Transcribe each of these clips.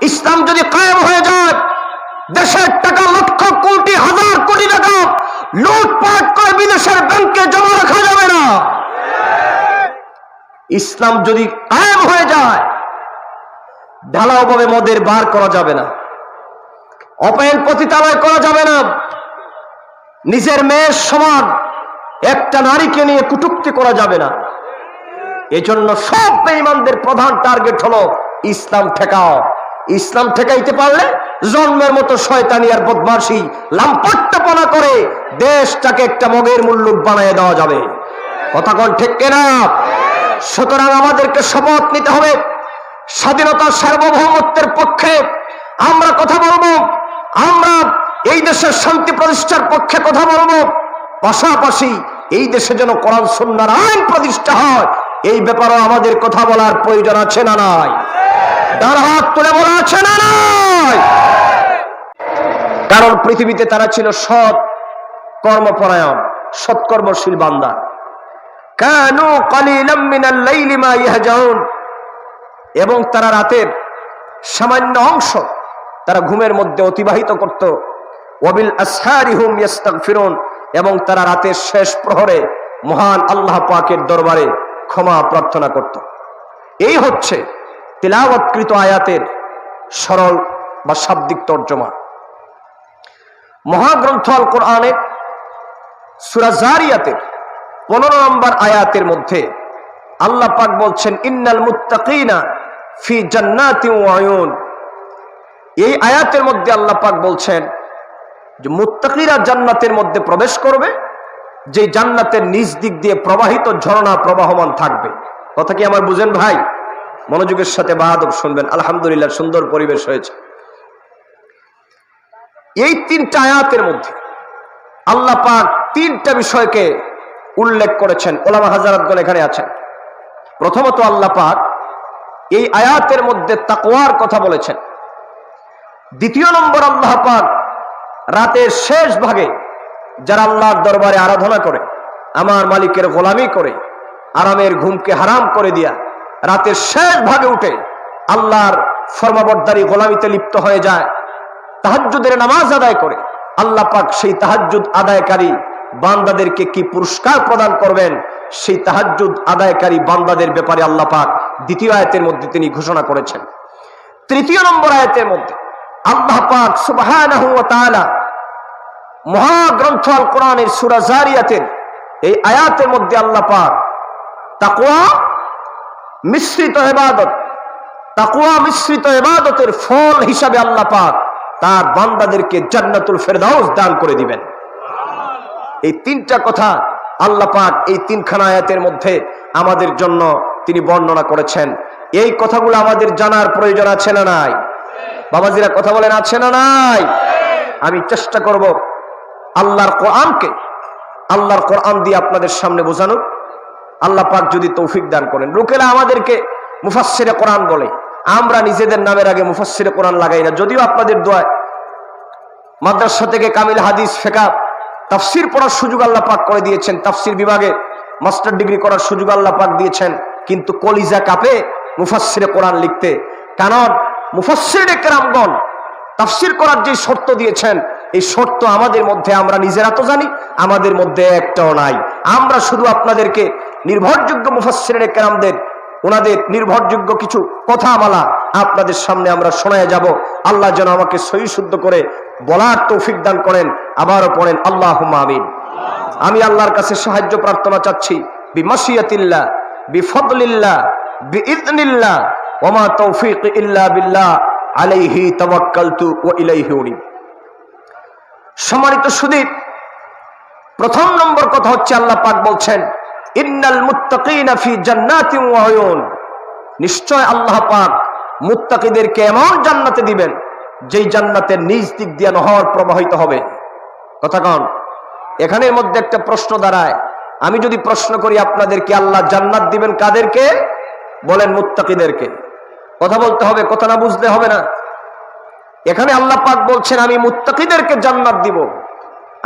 ইসলাম যদি কায়েম হয়ে যায়, দেশের টাকা লক্ষ কোটি হাজার কোটি টাকা লুটপাট করে বিদেশের ব্যাংকে জমা রাখা যাবে না। ইসলাম যদি কায়েম হয়ে যায়, ঢালাওভাবে মদের বার করা যাবে না, অপেন পতিতালয় করা যাবে না, নিজের মেয়ের সমান একটা নারীকে নিয়ে কটূক্তি করা যাবে না। এজন্য সব বেঈমানদের প্রধান টার্গেট হলো ইসলাম ঠেকাও। ইসলাম ঠেকাইতে পারলে জন্মের মতো শয়তানি আর বদমাশি লাম্পট্যপনা করে দেশটাকে একটা মগের মুল্লুক বানিয়ে দেওয়া যাবে। কথা কোন ঠিক কিনা? সুতরাং আমাদেরকে শপথ নিতে হবে, স্বাধীনতা সার্বভৌমত্বের পক্ষে আমরা কথা বলবো, আমরা এই দেশের শান্তি প্রতিষ্ঠার পক্ষে কথা বলবো, পাশাপাশি এই দেশে যেন কোরআন সুন্নাহর আইন প্রতিষ্ঠা হয় এই ব্যাপারে আমাদের কথা বলার প্রয়োজন আছে না নাই? তার হাত তুলে বলা আছে না নাই? কারণ পৃথিবীতে তারা ছিল সৎ কর্মপরায়ণ, সৎকর্মশীল বান্দা। কানু কালিলাম মিনাল লাইলি মা ইয়াহজাউন, এবং তারা রাতের সামান্য অংশ তারা ঘুমের মধ্যে অতিবাহিত করত। ওয়াবিল আসহারি হুম ইস্তাগফিরুন, এবং তারা রাতের শেষ প্রহরে মহান আল্লাহ পাকের দরবারে ক্ষমা প্রার্থনা করত। এই হচ্ছে তিলাওয়াতকৃত আয়াতের সরল বা শাব্দিক তর্জমা। মহাগ্রন্থ আল কোরআনের সূরা জারিয়াতের 15 নম্বর আয়াতের মধ্যে আল্লাহ পাক বলছেন, ইন্নাল মুত্তাকিনা ফি জান্নাতিন ওয়া উয়ুন। এই আয়াতের মধ্যে আল্লাহ পাক বলছেন যে মুত্তাকিরা জান্নাতের মধ্যে প্রবেশ করবে, যে জান্নাতের নিচ দিক দিয়ে প্রবাহিত ঝর্ণা প্রবাহমান থাকবে। কথা কি আমার বুঝেন ভাই? মনোযোগের সাথে বাহাদব শুনবেন। আলহামদুলিল্লাহ, সুন্দর পরিবেশ হয়েছে। এই 3টা আয়াতের মধ্যে আল্লাহ পাক 3টা বিষয়কে উল্লেখ করেছেন। ওলামা হাজারাতগণ এখানে আছেন। প্রথমত আল্লাহ পাক এই আয়াতের মধ্যে তাকওয়ার কথা বলেছেন। দ্বিতীয় নম্বর আল্লাহ পাক রাতের শেষ ভাগে যারা আল্লাহর দরবারে আরাধনা করে, আমার মালিকের গোলামি করে, আরামের ঘুমকে হারাম করে দিয়া রাতের শেষ ভাগে উঠে আল্লাহর ফরমাবরদারি গোলামিতে লিপ্ত হয়ে যায়, তাহাজ্জুদের নামাজ আদায় করে, আল্লাহ পাক সেই তাহাজ্জুদ আদায়কারী বান্দাদেরকে কি পুরস্কার প্রদান করবেন, সেই তাহাজ্জুদ আদায়কারী বান্দাদের ব্যাপারে আল্লাহ পাক দ্বিতীয় আয়াতের মধ্যে তিনি ঘোষণা করেছেন। তৃতীয় নম্বর আয়াতের মধ্যে আল্লাহ পাক সুবহানাহু ওয়া তাআলা মহাগ্রন্থ আল কোরআনের সূরা জারিয়াতের এই আয়াতের মধ্যে আল্লাহ পাক তাকওয়া মিশ্রিত ইবাদত, তাকওয়া মিশ্রিত ইবাদতের ফল হিসাবে আল্লাহ পাক তার বান্দাদেরকে জান্নাতুল ফেরদাউস দান করে দিবেন। এই 3টা কথা আল্লাহ পাক এই 3খানা আয়াতের মধ্যে আমাদের জন্য তিনি বর্ণনা করেছেন। এই কথাগুলো আমাদের জানার প্রয়োজন আছে না নাই? বাবাজিরা কথা বলেন, আছে না নাই? আমি চেষ্টা করব আল্লাহর কোরআনকে আল্লাহর কোরআন দিয়ে আপনাদের সামনে বোঝানোর। আল্লাহ পাক যদি তৌফিক দান করেন। লোকেরা আমাদেরকে মুফাসসিরে কোরআন বলে, আমরা নিজেদের নামের আগে মুফাসসিরে কোরআন লাগাই না। যদিও আপনাদের দোয়ায় মাদ্রাসা থেকে কামিল হাদিস, ফিকহ, তাফসীর পড়ার সুযোগ আল্লাহ পাক করে দিয়েছেন, তাফসীর বিভাগে মাস্টার ডিগ্রি করার সুযোগ আল্লাহ পাক দিয়েছেন, কিন্তু কলিজা কাঁপে মুফাসসিরে কোরআন লিখতে। কারণ মুফাসসিরে কেরামগণ তাফসীর করার যে শর্ত দিয়েছেন, এই শর্ত আমাদের মধ্যে আমরা নিজেরা তো জানি, আমাদের মধ্যে একটাও নাই। আমরা শুধু আপনাদেরকে নির্ভরযোগ্য মুফাসসিরে কেরামদের ওনাদের নির্ভরযোগ্য কিছু কথামালা আপনাদের সামনে আমরা শোনায় যাব। আল্লাহ যেন আমাকে সহি শুদ্ধ করে বলার তৌফিক দান করেন। আবারও পড়েন আল্লাহুম্মা আমিন। আমি আল্লাহর কাছে সাহায্য প্রার্থনা চাচ্ছি, বিমাশিয়াতিল্লাহ, বিফদলিল্লাহ, বিইذনিল্লাহ, ওয়া মা তৌফিক ইল্লা বিল্লাহ, আলাইহি তাওয়াক্কালতু ওয়া ইলাইহি উনীব। সম্মানিত সুধী, প্রথম নম্বর কথা হচ্ছে আল্লাহ পাক বলছেন, ইন্নাল মুত্তাকিনা ফি জান্নাতিন ওয়া উয়ুন। নিশ্চয় আল্লাহ পাক মুত্তাকিদেরকে এমন জান্নাতে দিবেন যেই জান্নাতের নিজ দিক দিয়ে নহর প্রবাহিত হবে। কথা কন, এখানের মধ্যে একটা প্রশ্ন দাঁড়ায়। আমি যদি প্রশ্ন করি আপনাদেরকে, আল্লাহ জান্নাত দিবেন কাদেরকে? বলেন মুত্তাকিদেরকে। কথা বলতে হবে, কথা না বুঝলে হবে না। এখানে আল্লাহ পাক বলছেন আমি মুত্তাকিদেরকে জান্নাত দিব।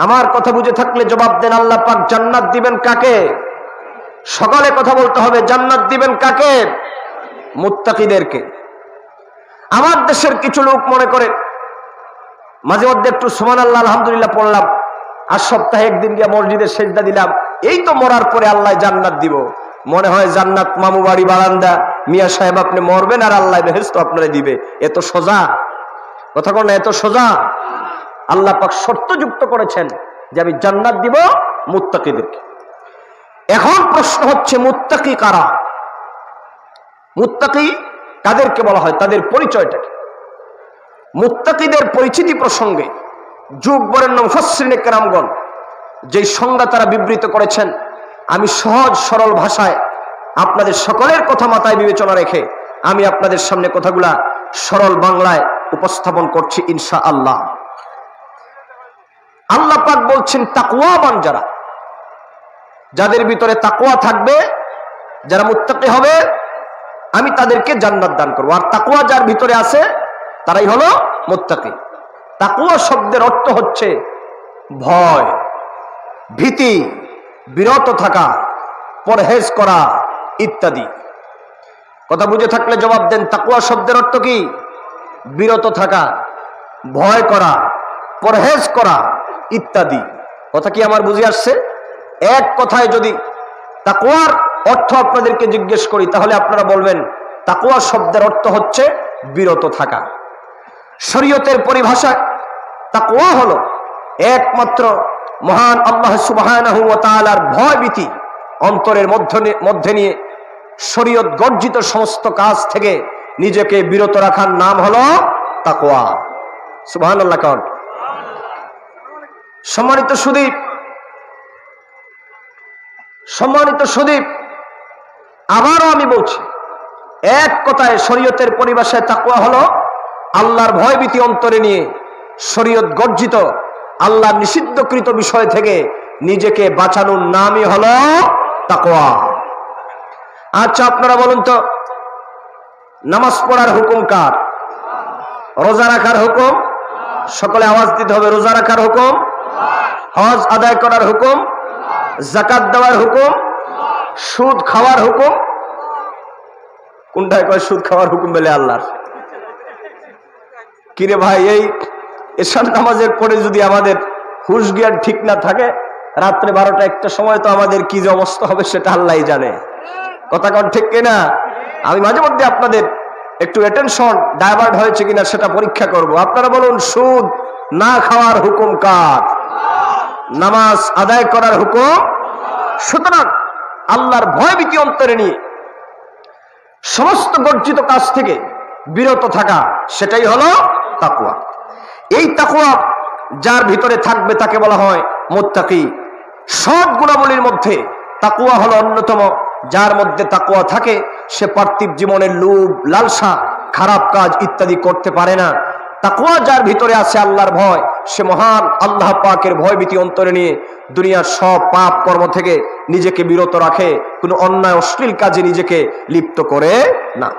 আমার কথা বুঝে থাকলে জবাব দেন, আল্লাহ পাক জান্নাত দিবেন কাকে? সকালে কথা বলতে হবে, জান্নাত দিবেন কাকে? মুত্তাকিদেরকে। আমার দেশের কিছু লোক মনে করে মাঝে মধ্যে একটু সুবহানাল্লাহ আলহামদুলিল্লাহ পড়লাম, আর সপ্তাহে একদিন গিয়ে মসজিদে সেজদা দিলাম, এই তো মরার পরে আল্লাহ জান্নাত দিব। মনে হয় জান্নাত মামু বাড়ি বারান্দা, মিয়া সাহেব আপনি মরবেন আর আল্লাহ বেহেশত আপনারা দিবে। এত সোজা কথা কোন, এত সোজা? আল্লাহ পাক শর্ত যুক্ত করেছেন যে আমি জান্নাত দিব মুত্তাকিদেরকে। এখন প্রশ্ন হচ্ছে মুত্তাকি কারা? মুত্তাকি কাদেরকে বলা হয়, তাদের পরিচয়টা কি? মুত্তাকিদের পরিচিতি প্রসঙ্গে যুগ বরেণ্য মুফাসসিরিনে কেরামগণ যেই সংজ্ঞা তারা বিবৃত করেছেন, আমি সহজ সরল ভাষায় আপনাদের সকলের কথা মাথায় বিবেচনা রেখে আমি আপনাদের সামনে কথাগুলা সরল বাংলায় উপস্থাপন করছি ইনশাআল্লাহ। আল্লাহ পাক বলছেন তাকওয়াবান যারা, যাদের ভিতরে তাকওয়া থাকবে, যারা মুত্তাকি হবে, আমি তাদেরকে জান্নাত দান করব। আর তাকওয়া যার ভিতরে আছে তারাই হলো মুত্তাকি। তাকওয়া শব্দের অর্থ হচ্ছে ভয়, ভীতি, বিরত থাকা, পরহেজ করা ইত্যাদি। কথা বুঝে থাকলে জবাব দেন। তাকওয়া শব্দের অর্থ কি? বিরত থাকা, ভয় করা, পরহেজ করা ইত্যাদি। কথা কি আমার বুঝে আসছে? এক কথায় যদি তাকওয়ার অর্থ আপনাদেরকে জিজ্ঞেস করি তাহলে আপনারা বলবেন তাকওয়া শব্দের অর্থ হচ্ছে বিরত থাকা। শরীয়তের পরিভাষায় তাকওয়া হলো একমাত্র মহান আল্লাহ সুবহানাহু ওয়া তাআলার ভয় ভীতি অন্তরের মধ্যে নিয়ে শরীয়ত গর্জিত সমস্ত কাজ থেকে নিজেকে বিরত রাখার নাম হলো তাকওয়া। সুবহানাল্লাহ কার। সম্মানিত সুদীপ, আবারও আমি বলছি, এক কথায় শরীয়তের পরিভাষায় তাকওয়া হলো আল্লাহর ভয় ভীতি অন্তরে নিয়ে শরীয়ত গর্জিত আল্লাহ নিষিদ্ধকৃত বিষয় থেকে নিজেকে বাঁচানোর নামই হলো তাকওয়া। আচ্ছা আপনারা বলুন তো, নামাজ পড়ার হুকুম কার? রোজা রাখার হুকুম? সকলে আওয়াজ দিতে হবে। রোজা রাখার হুকুম, হজ আদায় করার হুকুম, যাকাত দেওয়ার হুকুম, সুদ খাওয়ার হুকুম। কোনটায় কয় সুদ খাওয়ার হুকুম বলে আল্লাহর? কিরে ভাই, এই এশার নামাজের পরে যদি আমাদের হুশ জ্ঞান ঠিক না থাকে, রাত্রে 12টা-1টার সময় তো আমাদের কি যে অবস্থা হবে সেটা আল্লাহই জানে। কথা কন ঠিক কিনা? আমি মাঝে মধ্যে আপনাদের একটু অ্যাটেনশন ডাইভার্ট হয়েছে কিনা সেটা পরীক্ষা করব। আপনারা বলুন, সুদ না খাওয়ার হুকুম কার? নামাজ আদায় করার হুকুম। সুতরাং আল্লাহর ভয় ভীতি অন্তরে নিয়ে সমস্ত বর্জিত কাজ থেকে বিরত থাকা, সেটাই হলো তাকওয়া। এই তাকওয়া যার ভিতরে থাকবে তাকে বলা হয় মুত্তাকি। সব গুণাবলীর মধ্যে তাকওয়া হলো অন্যতম। যার মধ্যে তাকওয়া থাকে সে পার্থিব জীবনের লোভ, লালসা, খারাপ কাজ ইত্যাদি করতে পারে না। তাকওয়া যার ভিতরে আছে আল্লাহর ভয়, সে মহান আল্লাহ পাকের ভয় ভীতি অন্তরে নিয়ে দুনিয়ার সব পাপ কর্ম থেকে নিজেকে বিরত রাখে, কোনো অন্যায় অশ্লীল কাজে নিজেকে লিপ্ত করে না।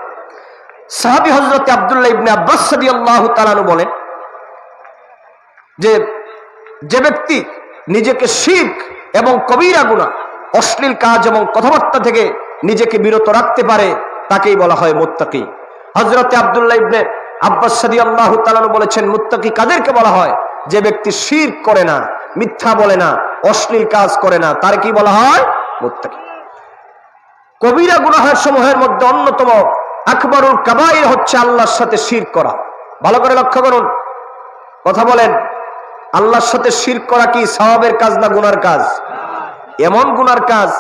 সাহাবী হযরত আব্দুল্লাহ ইবনে আব্বাস রাদিয়াল্লাহু তাআলা আনহু বলেন যে ব্যক্তি নিজেকে শিরক এবং কবিরা গুনাহ, অশ্লীল কাজ এবং কথাবার্তা থেকে নিজেকে বিরত রাখতে পারে তাকেই বলা হয় মুত্তাকি। হযরত আব্দুল্লাহ ইবনে আব্বাস রাদিয়াল্লাহু তাআলা আনহু বলেছেন, মুত্তাকি কাদেরকে বলা হয়? যে ব্যক্তি শিরক করে না, মিথ্যা বলে না, অশ্লীল কাজ করে না, তার কি বলা হয়? মুত্তাকি। কবিরা গুনাহের সমূহের মধ্যে অন্যতম আকবরুল কাবাইর হচ্ছে আল্লাহর সাথে শিরক করা। ভালো করে লক্ষ্য করুন, কথা বলেন। আল্লাহর সাথে শিরক করা কি সওয়াবের কাজ না গুনার কাজ? এমন গুনার কাজ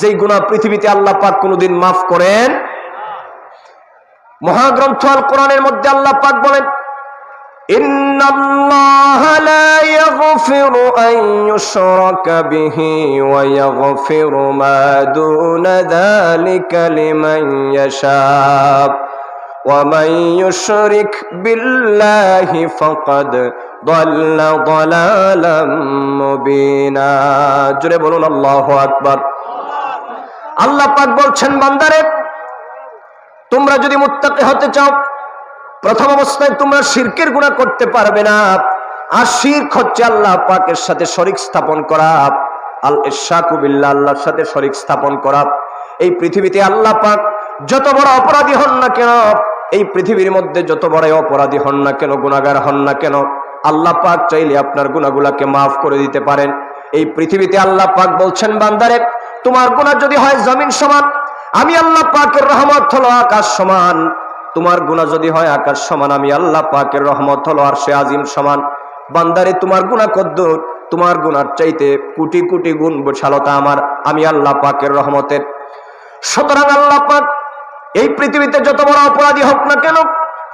যেই গুনাহ পৃথিবীতে আল্লাহ পাক কোনোদিন মাফ করেন। মহাগ্রন্থ আল কোরআনের মধ্যে আল্লাহ পাক বলেন, ইন্নাল্লাহা লা ইয়াগফিরু আন ইউশরাকা বিহি ওয়া ইয়াগফিরু মা দুনা যালিকা লিমান ইয়াশা ওয়া মান ইউশরিক বিল্লাহি ফাকাদ দাল্লা দালালাম মুবিনা। জোরে বলুন আল্লাহু আকবার। আল্লাহ পাক বলছেন, বান্দারে তোমরা যদি মুত্তাকি হতে চাও, প্রথম অবস্থায় তোমরা শিরকের গুনাহ করতে পারবে না। আর শিরক হচ্ছে আল্লাহ পাকের সাথে শরীক স্থাপন করা, আল ইশরাকু বিল্লাহ, আল্লাহর সাথে শরীক স্থাপন করা। এই পৃথিবীতে আল্লাহ পাক যত বড় অপরাধী হন না কেন, এই পৃথিবীর মধ্যে যত বড় অপরাধী হন না কেন, গুনাহগার হন না কেন, আল্লাহ পাক চাইলে আপনার গুনাহগুলোকে মাফ করে দিতে পারেন। এই পৃথিবীতে আল্লাহ পাক বলছেন, বান্দারে তোমার গুনাহ যদি হয় জমিন সমান, আমি আল্লাহ পাকের রহমত হলো আকাশ সমান। তোমার গুনাহ যদি হয় আকাশ সমান, আমি আল্লাহ পাকের রহমত হলো আরশে আজিম সমান। বান্দারে তোমার গুনাহ কদ্দুর, তোমার গুনার চাইতে কোটি কোটি গুণ বিশালতা আমার, আমি আল্লাহ পাকের রহমতের। সুতরাং আল্লাহ পাক এই পৃথিবীতে যত বড় অপরাধী হোক না কেন,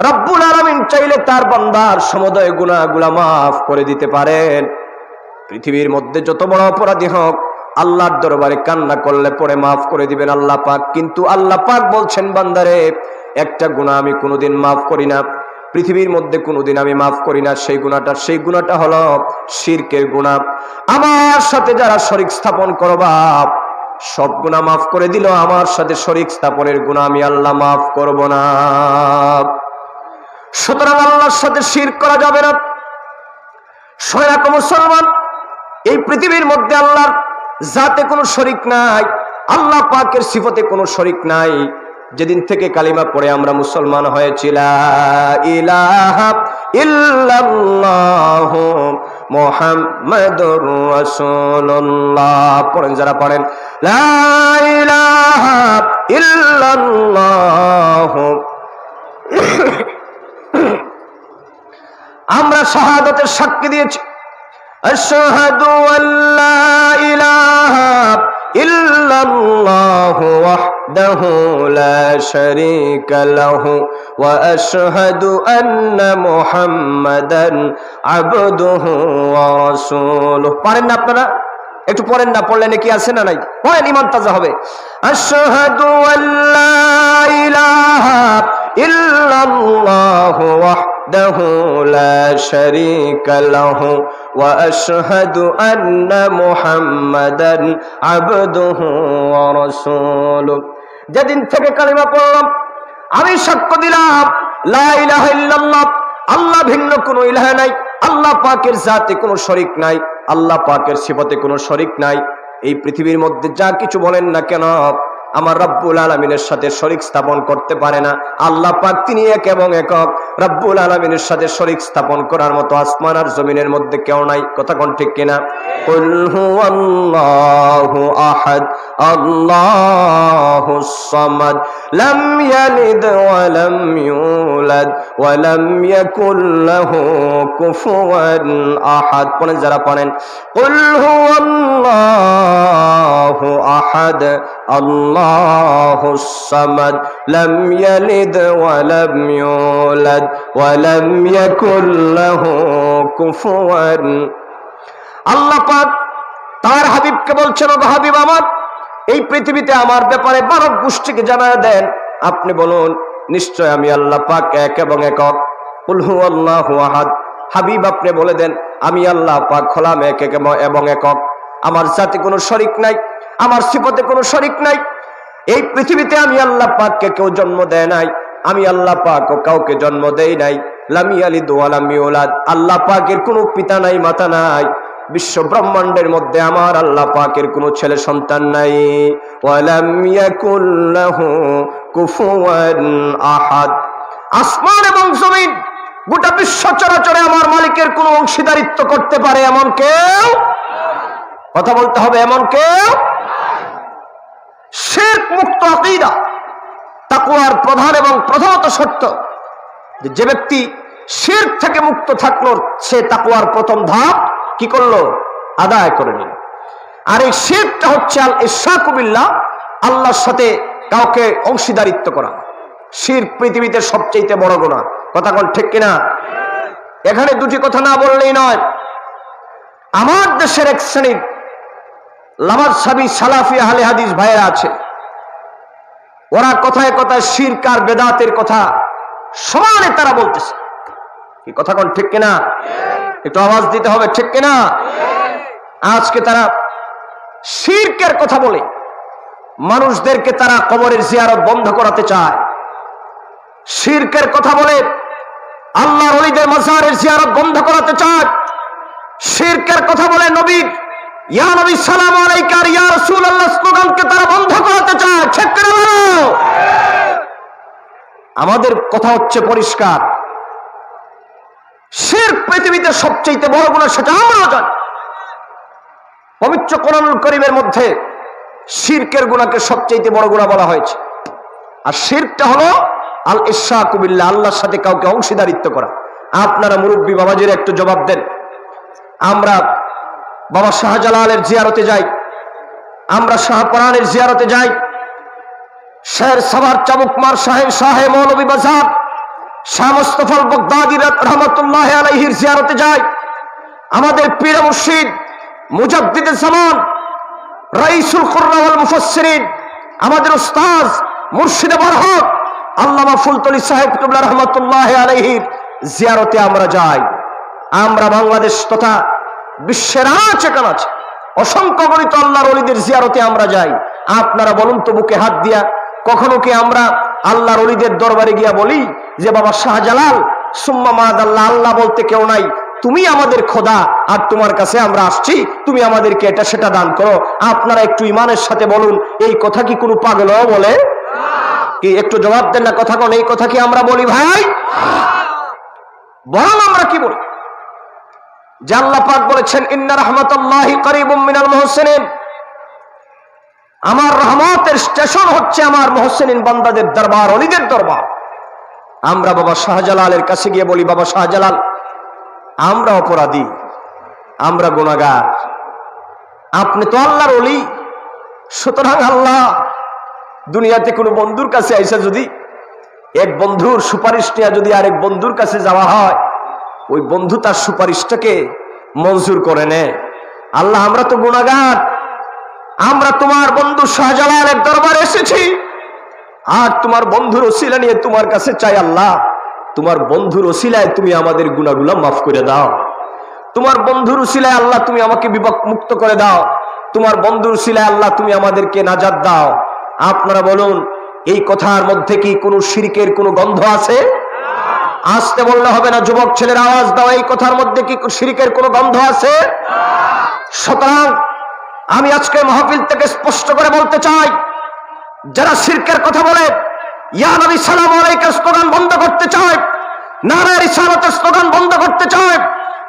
রব্বুল আলামিন চাইলে তার বান্দার সমুদয় গুনাহগুলা মাফ করে দিতে পারেন। পৃথিবীর মধ্যে যত বড় অপরাধী হোক, আল্লাহর দরবারে কান্না করলে পরে মাফ করে দিবেন আল্লাহ পাক। কিন্তু আল্লাহ পাক বলছেন, বান্দারে একটা গুনাহ আমি কোনোদিন মাফ করি না, পৃথিবীর মধ্যে কোনোদিন আমি মাফ করি না। সেই গুনাহটা হলো শিরকের গুনাহ। আমার সাথে যারা শরীক স্থাপন করবা, সব গুনাহ মাফ করে দিল, আমার সাথে শরীক স্থাপনের গুনাহ আমি আল্লাহ মাফ করব না। সুতরাং আল্লাহর সাথে শিরক করা যাবে না। সৈরাক মুসলমান, এই পৃথিবীর মধ্যে আল্লাহর জাতে কোনো শরীক নাই, আল্লাহ পাকের সিফতে কোনো শরীক নাই। যেদিন থেকে কালিমা পড়ে আমরা মুসলমান হয়েছি, লা ইলাহা ইল্লাল্লাহু মুহাম্মাদুর রাসূলুল্লাহ পড়েন, যারা পড়েন লা ইলাহা ইল্লাল্লাহু, আমরা শাহাদাতের সাক্ষী দিয়েছি, আশহাদু আল্লা ইলাহা ইল্লাল্লাহু ওয়াহদাহু লা শারীকা লাহু ওয়া আশহাদু আন্না মুহাম্মাদান আবদুহু ওয়া রাসূলুহু। পারেন না আপনারা? একটু পড়েন না, পড়লে নাকি আছে না নাই? পড়েন, ঈমান তাজা হবে। আশহাদু আল্লা ইলাহা ইল্লাল্লাহু ওয়াহদাহু লা শারীকা লাহু ওয়া আশহাদু আন্না মুহাম্মাদান আবদুহু ওয়া রাসূলুহু। যেদিন থেকে কালিমা পড়লাম, আমি সাক্ষ্য দিলাম লা ইলাহা ইল্লাল্লাহ, আল্লাহ ভিন্ন কোনো ইলাহ নাই, আল্লাহ পাকের জাতে কোনো শরীক নাই, আল্লাহ পাকের সিফতে কোনো শরীক নাই। এই পৃথিবীর মধ্যে যা কিছু বলেন না কেন, আমার রব্বুল আলামিনের সাথে শরীক স্থাপন করতে পারে না। আল্লাহ পাক তিনি এক এবং একক। রব্বুল আলামিনের সাথে শরীক স্থাপন করার মতো আসমান আর জমিনের মধ্যে কেউ নাই। কথা কোন ঠিক কিনা? কুল হুয়াল্লাহু আহাদ আল্লাহুস সামাদ লাম ইয়ালিদ ওয়া লাম ইউলাদ ওয়া লাম ইয়াকুল লাহু কুফুয়ান আহাদ। পড়েন, যারা পড়েন কুল হুয়াল্লাহু আহাদ আল্লাহুস সামাদ লাম ইয়ালিদ ওয়া লাম ইউলাদ ওয়া লাম ইয়াকুল লাহু কুফুয়ান। আল্লাহ পাক তার হাবিবকে বলছেন, ও হাবিব আমার, এই পৃথিবীতে আমার ব্যাপারে মানব গোষ্ঠীকে জানায় দেন, আপনি বলুন নিশ্চয় আমি আল্লাহ পাক এক এবং একক। কুল হুয়াল্লাহু আহাদ, হাবিব আপনি বলে দেন আমি আল্লাহ পাক হলাম এক এবং একক, আমার জাতি কোনো শরীক নাই, আমার সিফতে কোনো শরীক নাই। এই পৃথিবীতে আমি আল্লাহ পাককে কেউ জন্ম দেয় নাই, আমি আল্লাহ পাক ও কাউকে জন্ম দেই নাই। লাম ইয়ালিদ ওয়া লাম ইউলাদ, আল্লাহ পাকের কোনো পিতা নাই, মাতা নাই। বিশ্ব ব্রহ্মাণ্ডের মধ্যে আমার আল্লাহ পাকের কোনো ছেলে সন্তান নাই। ওয়া লাম ইয়াকুল লাহু কুফুয়ান আহাদ, আসমান এবং জমিন গোটা বিশ্ব চরাচরে আমার মালিকের কোনো অংশীদারিত্ব করতে পারে এমন কেউ, কথা বলতে হবে, এমন কেউ। শিরক মুক্ত আকীদা তাকওয়ার প্রধান এবং প্রধানত শর্ত। যে ব্যক্তি শিরক থেকে মুক্ত থাকলো, সে তাকওয়ার প্রথম ধাপ কি করলো? আদায় করে নিল। আর এই শিরকটা হচ্ছে আল ইশরাকু বিল্লাহ, আল্লাহর সাথে কাউকে অংশীদারিত্ব করা। শিরক পৃথিবীতে সবচেয়ে বড় গুনাহ। কথা কোন ঠিক কিনা? এখানে দুটি কথা না বললেই নয়। আমার দেশের এক শ্রেণীর লামাযহাবী সালাফি আহলে হাদিস ভাইয়েরা আছে, ওরা কথায় কথায় শিরক আর বেদাতের কথা সমানে তারা বলতেছে। কি কথা কোন ঠিক কিনা? একটু আওয়াজ দিতে হবে, ঠিক কিনা? আজকে তারা শিরকের কথা বলে মানুষদেরকে তারা কবরের জিয়ারত বন্ধ করাতে চায়। শিরকের কথা বলে আল্লাহর ওলিদের মাজারের জিয়ারত বন্ধ করাতে চায়। শিরকের কথা বলে নবীর ইয়া নবী সালাম আলাইকা আর ইয়া রাসূলুল্লাহ স্লোগানকে তারা বন্ধ করাতে চায়। ঠিক করে বলো। আমাদের কথা হচ্ছে পরিষ্কার, শিরক পৃথিবীতে সবচেয়ে বড় গুনাহ, সেটা আমরা জানি। পবিত্র কোরআনুল কারীমের মধ্যে শিরকের গুনাহকে সবচেয়ে বড় গুনাহ বলা হয়েছে। আর শিরকটা হলো আল ইশরাকু বিল্লাহ, আল্লাহর সাথে কাউকে অংশীদারিত্ব করা। আপনারা মুরব্বী বাবাজির একটু জবাব দেন। আমরা বাবা শাহজালালের জিয়ারতে যাই, আমরা শাহপরানের জিয়ারতে যাই, শের সাভার চাবুকমার শাহে মৌলভী বাজার শাহ মুস্তাফা আল বাগদাদী রহমাতুল্লাহ আলাইহির জিয়ারতে যাই, আমাদের পীর মুর্শিদ মুজাদ্দিদে জামান রাইসুল কুররা ওয়াল মুফাসসিরিন আমাদের উস্তাদ মুর্শিদে বরহক আল্লামা ফুলতলি সাহেব কিবলা রহমাতুল্লাহ আলাইহির জিয়ারতে আমরা যাই। আমরা বাংলাদেশ তথা বিশ্বের আনাচে-কানাচে অসংখ্য গণিত আল্লাহর ওলিদের জিয়ারতে আমরা যাই। আপনারা বলুন তো, বুকে হাত দিয়া কখনো কি আমরা আল্লাহর ওলিদের দরবারে গিয়া বলি যে বাবা শাহজালাল সুম্মা মাদাল্লাহ, আল্লাহ বলতে কেউ নাই, তুমি আমাদের খোদা, আর তোমার কাছে আমরা আসছি, তুমি আমাদেরকে এটা সেটা দান করো? আপনারা একটু ইমানের সাথে বলুন, এই কথা কি কোনো পাগলও বলে? কি একটু জবাব দেন না, কথা কোন এই কথা কি আমরা বলি ভাই? বরং আমরা কি বলি যে আল্লাহ পাক বলেছেন ইন্না রাহমাতাল্লাহি করিবুম মিনাল মুহসিনিন, আমার রহমতের স্টেশন হচ্ছে আমার মুহসিনিন বান্দাদের দরবার, ওলিদের দরবার। আমরা বাবা শাহজালালের কাছে গিয়ে বলি, বাবা শাহজালাল, আমরা অপরাধী, আমরা গুনাহগার, আপনি তো আল্লাহর ওলি, সুতরাং আল্লাহ দুনিয়াতে কোনো বন্ধুর কাছে আইসা যদি এক বন্ধুর সুপারিশ নিয়ে যদি আরেক বন্ধুর কাছে যাওয়া হয়, ওই বন্ধু তার সুপারিশটাকে মঞ্জুর করে নেয়। আল্লাহ আমরা তো গুনাহগার, আমরা তোমার বন্ধু শাহজালালের দরবারে এসেছি, আর তোমার বন্ধুর ওসিলা নিয়ে তোমার কাছে চাই, আল্লাহ তোমার বন্ধুর ওসিলায় তুমি আমাদের গুনাহগুলো মাফ করে দাও, তোমার বন্ধুর ওসিলায় আল্লাহ তুমি আমাকে মুক্ত করে দাও, তোমার বন্ধুর ওসিলায় আল্লাহ তুমি আমাদেরকে নাজাত দাও। আপনারা বলুন, এই কথার মধ্যে কি কোনো শিরকের কোনো গন্ধ আছে? আসতে বললে হবে না, যুবক ছেলের আওয়াজ দাও, এই কথার মধ্যে কি শিরকের কোনো গন্ধ আছে? সুতরাং আমি আজকে মাহফিল থেকে স্পষ্ট করে বলতে চাই, যারা শিরকের কথা বলে ইয়া নবী সালামু আলাইকা স্লোগান বন্ধ করতে চায়, নারায়ে রিসালাতের স্লোগান বন্ধ করতে চায়,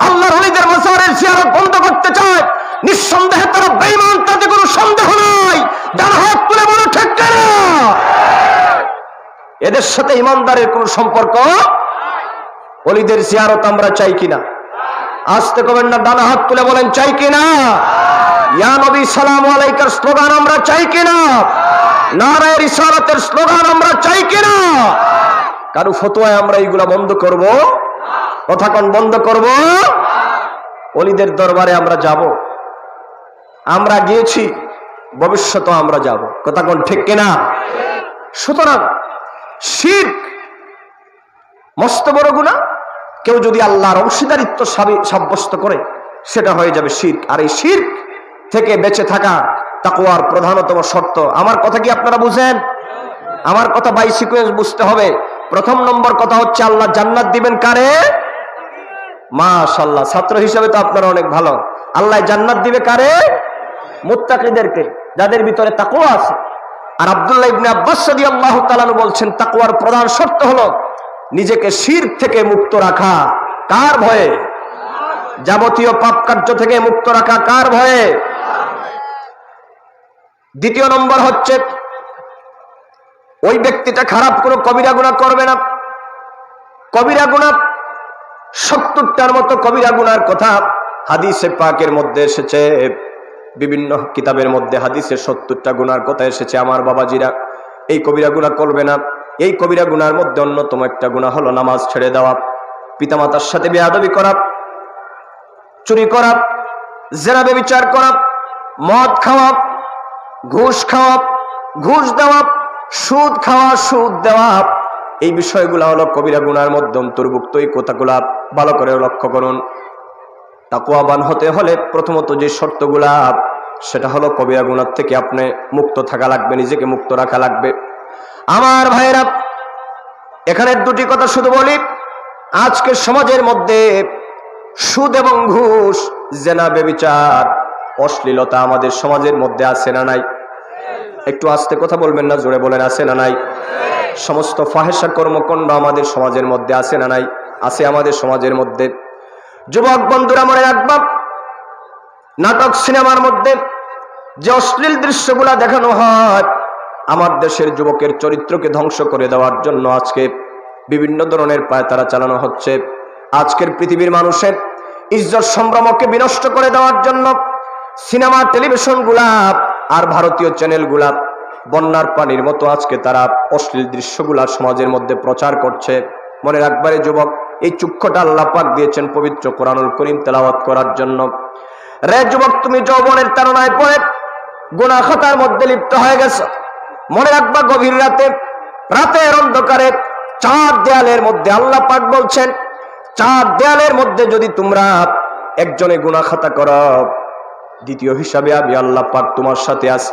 আল্লাহর ওলিদের মাজারের জিয়ারত বন্ধ করতে চায়, নিঃসন্দেহে তারা বেঈমান, তাতে কোনো সন্দেহ নাই। যারা হাত তুলে বলে ঠিক না, এদের সাথে ইমানদারের কোনো সম্পর্ক। ওলিদের জিয়ারত আমরা চাই কিনা? আসতে কবেন না, ডানা হাত তুলে বলেন চাই কিনা? ইয়া নবী সালামু আলাইকার স্লোগান আমরা চাই কিনা? নারায়ে রিসালাতের স্লোগান আমরা চাই কিনা? কারো ফতোয়ায় আমরা এইগুলা বন্ধ করব? কথা কোন বন্ধ করব? ওলিদের দরবারে আমরা যাব, আমরা গিয়েছি, ভবিষ্যতে আমরা যাব, কথা কোন ঠিক কিনা? সুতরাং শিরক মস্ত বড় গুনাহ, কেউ যদি আল্লাহর অংশীদারিত্ব সাব্যস্ত করে সেটা হয়ে যাবে শিরক। আর এই শিরক থেকে বেঁচে থাকা তাকওয়ার প্রধানতম শর্ত। আমার কথা কি আপনারা বুঝেন? আমার কথা বাই সিকোয়েন্স বুঝতে হবে। প্রথম নম্বর কথা হচ্ছে, আল্লাহ জান্নাত দিবেন কারে? মাশাআল্লাহ, ছাত্র হিসেবে তো আপনারা অনেক ভালো। আল্লাহ জান্নাত দিবে কারে? মুত্তাকিদেরকে, যাদের ভিতরে তাকওয়া আছে। আর আব্দুল্লাহ ইবনে আব্বাস রাদিয়াল্লাহু তাআলা আনহু বলছেন, তাকওয়ার প্রধান শর্ত হলো নিজেকে শিরক থেকে মুক্ত রাখা। কার ভয়ে? যাবতীয় পাপ কার্য থেকে মুক্ত রাখা কার ভয়ে? দ্বিতীয় নম্বর হচ্ছে, ওই ব্যক্তিটা খারাপ কোনো কবিরা গুনাহ করবে না। কবিরা গুনাহ 70টার মতো কবিরা গুনার কথা হাদিসে পাকের মধ্যে এসেছে, বিভিন্ন কিতাবের মধ্যে হাদিসে 70টা গুনার কথা এসেছে। আমার বাবাজিরা, এই কবিরা গুনাহ করবে না। এই কবিরা গুনার মধ্যে অন্যতম একটা গুনাহ হলো নামাজ ছেড়ে দেওয়া, পিতামাতার সাথে বেয়াদবি করা, চুরি করা, জেনা ব্যভিচার করা, মদ খাওয়া, ঘুষ খাওয়া, ঘুষ দেওয়া, সুদ খাওয়া, সুদ দেওয়া, এই বিষয়গুলো হলো কবিরা গুনার মধ্যে অন্তর্ভুক্ত। এই কথাগুলা ভালো করে লক্ষ্য করুন। তাকওয়াবান হতে হলে প্রথমত যে শর্তগুলা, সেটা হলো কবিরা গুনার থেকে আপনি মুক্ত থাকা লাগবে, নিজেকে মুক্ত রাখা লাগবে। আমার ভাইরা, এখানে দুটি কথা শুধু বলি। আজকের সমাজের মধ্যে সুদ এবং ঘুষ, জেনা ব্যভিচার, অশ্লীলতা আমাদের সমাজের মধ্যে আছে না নাই? একটু আস্তে কথা বলবেন না, জোরে বলেন আছে না নাই? সমস্ত ফাহেসা কর্মকাণ্ড আমাদের সমাজের মধ্যে আছে না নাই? আছে আমাদের সমাজের মধ্যে। যুবক বন্ধুরা মনে রাখবা, নাটক সিনেমার মধ্যে যে অশ্লীল দৃশ্যগুলা দেখানো হয়, আমার দেশের যুবকের চরিত্রকে ধ্বংস করে দেওয়ার জন্য আজকে বিভিন্ন ধরনের পায়তারা চালানো হচ্ছে। আজকের পৃথিবীর মানুষের ইজ্জত সম্ভ্রমকে বিনষ্ট করে দেওয়ার জন্য সিনেমা, টেলিভিশনগুলা আর ভারতীয় চ্যানেলগুলা বন্যার পানির মতো আজকে তারা অশ্লীল দৃশ্যগুলা সমাজের মধ্যে প্রচার করছে। মনে রাখবারে যুবক, এই চক্ষুটা আল্লাহ পাক দিয়েছেন পবিত্র কোরআনুল কারীম তেলাওয়াত করার জন্য। রে যুবক, তুমি যৌবনের তাড়নায় পড়ে গুনাহ খাতার মধ্যে লিপ্ত হয়ে গেছো। মনে রাখবা, গভীর রাতের অন্ধকারে চার দেয়ালের মধ্যে আল্লাহ পাক বলছেন, চার দেয়ালের মধ্যে যদি তোমরা একজনে গুনাহ খাতা করো, দ্বিতীয় হিসাবে আমি আল্লাহ পাক তোমার সাথে আছি।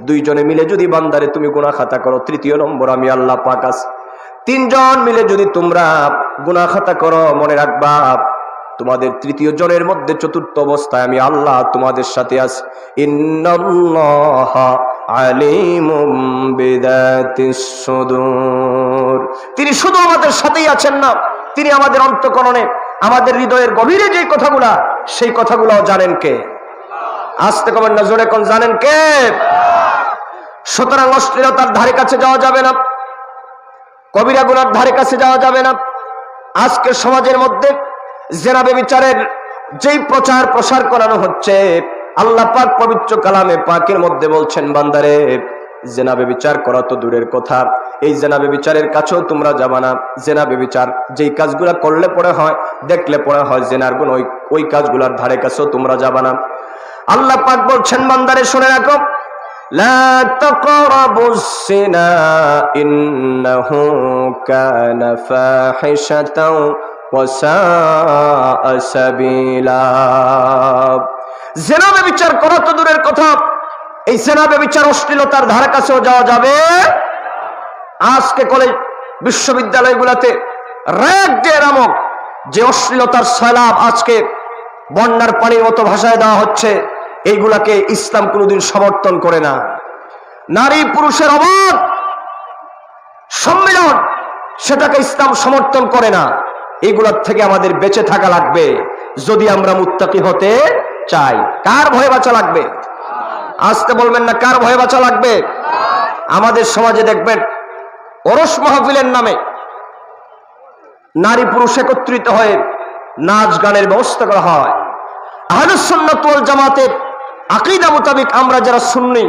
দুইজনে মিলে যদি বান্দারে তুমি গুনাহ খাতা করো, তৃতীয় নম্বর আমি আল্লাহ পাক আছি। তিনজন মিলে যদি তোমরা গুনাহ খাতা করো, মনে রাখবা তোমাদের তৃতীয় জনের মধ্যে চতুর্থ অবস্থায় আমি আল্লাহ তোমাদের সাথে আছি। ইন্নাল্লাহা আলিমুম বিযাতিস সুদূর। তিনি শুধু আমাদের সাথেই আছেন না, তিনি আমাদের অন্তঃকরণে, আমাদের হৃদয়ের গভীরে যে কথাগুলা, সেই কথাগুলাও জানেন কে? আসতে কমেন না, জোরে কোন জানেন কে? সুতরাং অশ্লীলতার ধারে কাছে যাওয়া যাবে না, কবিরা গুনার ধারে কাছে যাওয়া যাবে না। আজকের সমাজের মধ্যে জেনা ব্যভিচারের যেই প্রচার প্রসার করানো হচ্ছে, আল্লাহ পাক পবিত্র কালামে পাকের মধ্যে বলছেন, বান্দারে জেনা ব্যভিচার করা তো দূরের কথা, এই জেনা ব্যভিচারের কাছেও তোমরা যাবা না। জেনা ব্যভিচার যেই কাজগুলা করলে পরে হয়, দেখলে পরে হয় জেনার গুণ, ওই কাজগুলার ধারে কাছেও তোমরা যাবা না। আল্লাহ পাক বলছেন, বান্দারে শুনে রাখো, লা তাকরাবুস জিনা ইন্নাহু কানা ফাহিশাতাও ওয়া সাআ সাবিলা। জিনা ব্যভিচার করা তো দূরের কথা, এই জিনা ব্যভিচার অশ্লীলতার ধারে কাছেও যাওয়া যাবে। আজকে কলেজ বিশ্ববিদ্যালয়গুলোতে র‍্যাগ ডে নামক যে অশ্লীলতার সয়লাব আজকে বন্যার পানির মতো ভাষায় দেওয়া হচ্ছে, এইগুলাকে ইসলাম কোনোদিন সমর্থন করে না। নারী পুরুষের অবাধ সম্মিলন, সেটাকে ইসলাম সমর্থন করে না। এইগুলার থেকে আমাদের বেঁচে থাকা লাগবে যদি আমরা মুত্তাকি হতে চাই। কার ভয়ে বাঁচা লাগবে? আসতে বলবেন না, কার ভয়ে বাঁচা লাগবে? আমাদের সমাজে দেখবেন ওরস মাহফিলের নামে নারী পুরুষ একত্রিত হয়ে নাচ গানের ব্যবস্থা করা হয়। আহলুস সুন্নাত ওয়াল জামাতের আকীদা মোতাবেক আমরা যারা সুন্নি,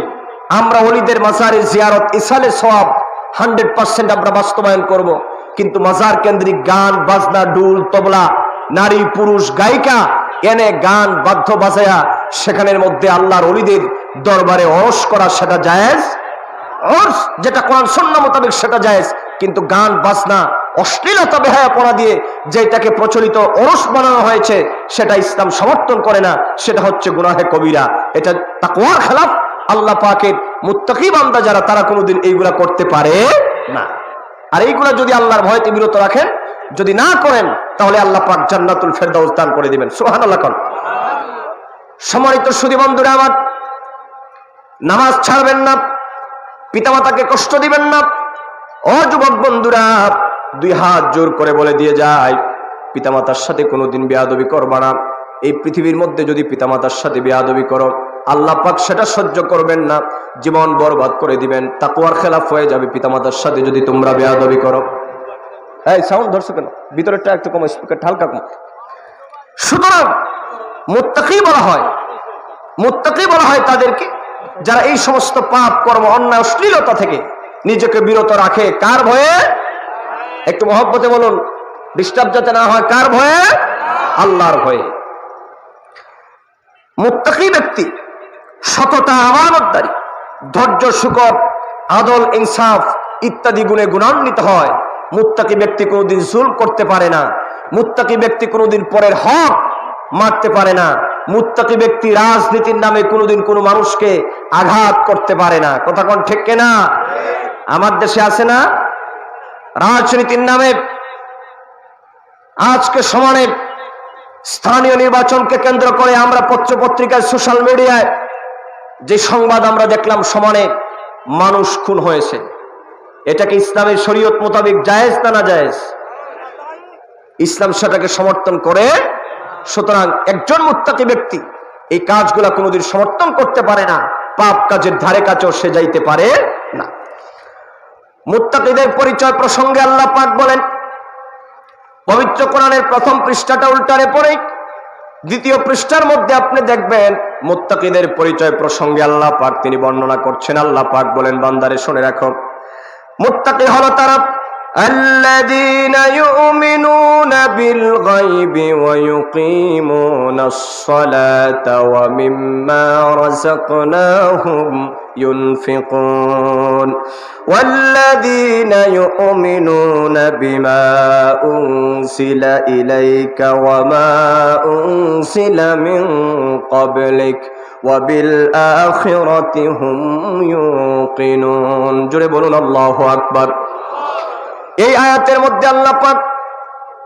আমরা ওলিদের মাজারে জিয়ারত, ইসালে সওয়াব 100% আমরা বাস্তবায়ন করব। কিন্তু মাজার কেন্দ্রিক গান বাজনা, ডুল তবলা, নারী পুরুষ গায়িকা এনে গান বাদ্য বাজায়া সেখানের মধ্যে আল্লাহর ওলিদের দরবারে ওরস করা, সেটা জায়েজ। ওরস যেটা কোরআন সুন্নাহ মোতাবেক সেটা জায়েজ, কিন্তু গান বাজনা অশ্লীলতা বেহায়াপনা দিয়ে যেটাকে প্রচলিত ওরস বানানো হয়েছে, সেটা ইসলাম সমর্থন করে না। সেটা হচ্ছে গুনাহে কবিরা, এটা তাকওয়ার খেলাফ। আল্লাহ পাকের মুত্তাকি বান্দা যারা, তারা কোনোদিন এইগুলা করতে পারে না। আর এইগুলা যদি আল্লাহর ভয়তে বিরত রাখেন, যদি না করেন, তাহলে আল্লাহ পাক জান্নাতুল ফেরদাউস দান করে দিবেন। সুবহানাল্লাহ। সম্মানিত সুধী বন্ধুরা আমার, নামাজ ছাড়বেন না, পিতামাতাকে কষ্ট দিবেন না। ও যুবক বন্ধুরা, দুই হাত জোর করে বলে দিয়ে যায়, পিতামাতার সাথে কোনোদিন বেয়াদবি করবা না। এই পৃথিবীর মধ্যে যদি পিতামাতার সাথে বেয়াদবি করো, আল্লাহ পাক সেটা সহ্য করবেন না, জীবন বরবাদ করে দিবেন। তাকওয়ার খেলাফ হয়ে যাবে পিতামাতার সাথে যদি তোমরা বেয়াদবি করো। এই সাউন্ড ধরছো কেন? ভিতরেরটা একটু কম, স্পিকারটা হালকা কম। সুতরাং মুত্তাকি বলা হয়, মুত্তাকি বলা হয় তাদেরকে যারা এই সমস্ত পাপ কর্ম, অন্যায়, অশ্লীলতা থেকে নিজেকে বিরত রাখে। কার ভয়ে? একটু মহব্বতে বলুন, ডিস্টার্ব যাতে না হয়। কার ভয়ে? আল্লাহর ভয়ে। মুত্তাকি ব্যক্তি সততা, আমানতদারি, ধৈর্য, শুকর, আদল, ইনসাফ ইত্যাদি গুণে গুণান্বিত হয়। মুত্তাকি ব্যক্তি কোনোদিন জুলম করতে পারে না। মুত্তাকি ব্যক্তি কোনোদিন পরের হক মারতে পারে না। মুত্তাকি ব্যক্তি রাজনীতির নামে কোনোদিন কোনো মানুষকে আঘাত করতে পারে না। কথা কোন ঠিক কিনা? আমার দেশে আছে না রাজনীতির নামে আজকে সমানে স্থানীয় নির্বাচনকে কেন্দ্র করে আমরা পত্রপত্রিকায়, সোশ্যাল মিডিয়ায় যে সংবাদ আমরা দেখলাম, সমানে মানুষ খুন হয়েছে। এটা কি ইসলামের শরীয়ত মোতাবেক জায়েজ না নাজায়েজ? ইসলাম সেটাকে সমর্থন করে। সুতরাং একজন মুত্তাকি ব্যক্তি এই কাজগুলা কোনোদিন সমর্থন করতে পারে না, পাপ কাজের ধারে কাছেও সে যাইতে পারে না। মুত্তাকিদের পরিচয় প্রসঙ্গে আল্লাহ পাক বলেন, পবিত্র কোরআনের প্রথম পৃষ্ঠাটা উল্টারে পড়ে দ্বিতীয় পৃষ্ঠার মধ্যে আপনি দেখবেন মুত্তাকিদের পরিচয় প্রসঙ্গে আল্লাহ পাক তিনি বর্ণনা করছেন। আল্লাহ পাক বলেন, বান্দারে শুনে রাখো, মুত্তাকি হলো তারা الذين يؤمنون بالغيب ويقيمون الصلاة ومما رزقناهم ينفقون والذين يؤمنون بما أنزل إليك وما أنزل من قبلك وبالآخرة هم يوقنون। জোরে বলুন আল্লাহু আকবার। এই আয়াতের মধ্যে আল্লাহ পাক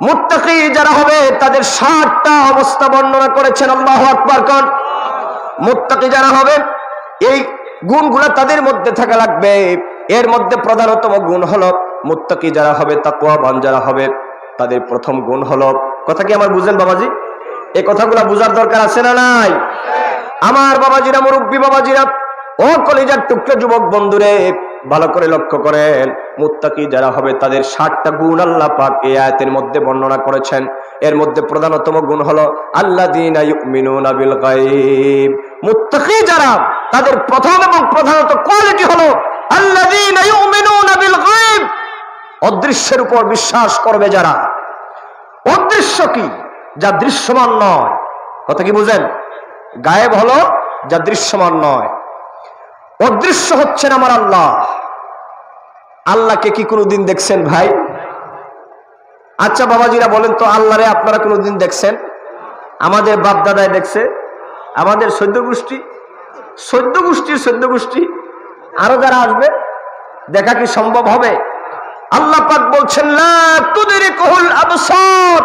মুত্তাকি যারা হবে তাদের 7টা অবস্থা বর্ণনা করেছেন। আল্লাহু আকবার কোন। মুত্তাকি যারা হবে এই গুণগুলো তাদের মধ্যে থাকা লাগবে। এর মধ্যে প্রধানতম গুণ হলো মুত্তাকি যারা হবে, তাকওয়াবান যারা হবে, তাদের প্রথম গুণ হলো, কথা কি আমার বুঝেন বাবাজি? এই কথাগুলো বোঝার দরকার আছে না নাই? আমার বাবাজিরা, মুরব্বী বাবাজিরা, ও কলিজার টুকরো যুবক বন্ধুরে, ভালো করে লক্ষ্য করেন, মুত্তাকি যারা হবে তাদের 7টা গুণ আল্লাহ পাক এই আয়াতের মধ্যে বর্ণনা করেছেন। এর মধ্যে প্রধানতম গুণ হলো আল্লাযীনা ইউমিনুনা বিল গায়ব। মুত্তাকি যারা তাদের প্রথম এবং প্রধানত কোয়ালিটি হলো আল্লাযীনা ইউমিনুনা বিল গায়ব, অদৃশ্যের উপর বিশ্বাস করবে যারা। অদৃশ্য কি? যা দৃশ্যমান নয়, কথা কি বুঝেন? গায়েব হলো যা দৃশ্যমান নয়। অদৃশ্য হচ্ছেন আমার আল্লাহ। আল্লাহকে কি কোনোদিন দেখছেন ভাই? আচ্ছা বাবাজিরা বলেন তো, আল্লাহরে আপনারা কোনোদিন দেখছেন? আমাদের বাপ দাদায় দেখছে, আমাদের সদ্য গোষ্ঠী আরো যারা আসবে, দেখা কি সম্ভব হবে? আল্লাহ পাক বলছেন, লা তুদরিকুল আবসার,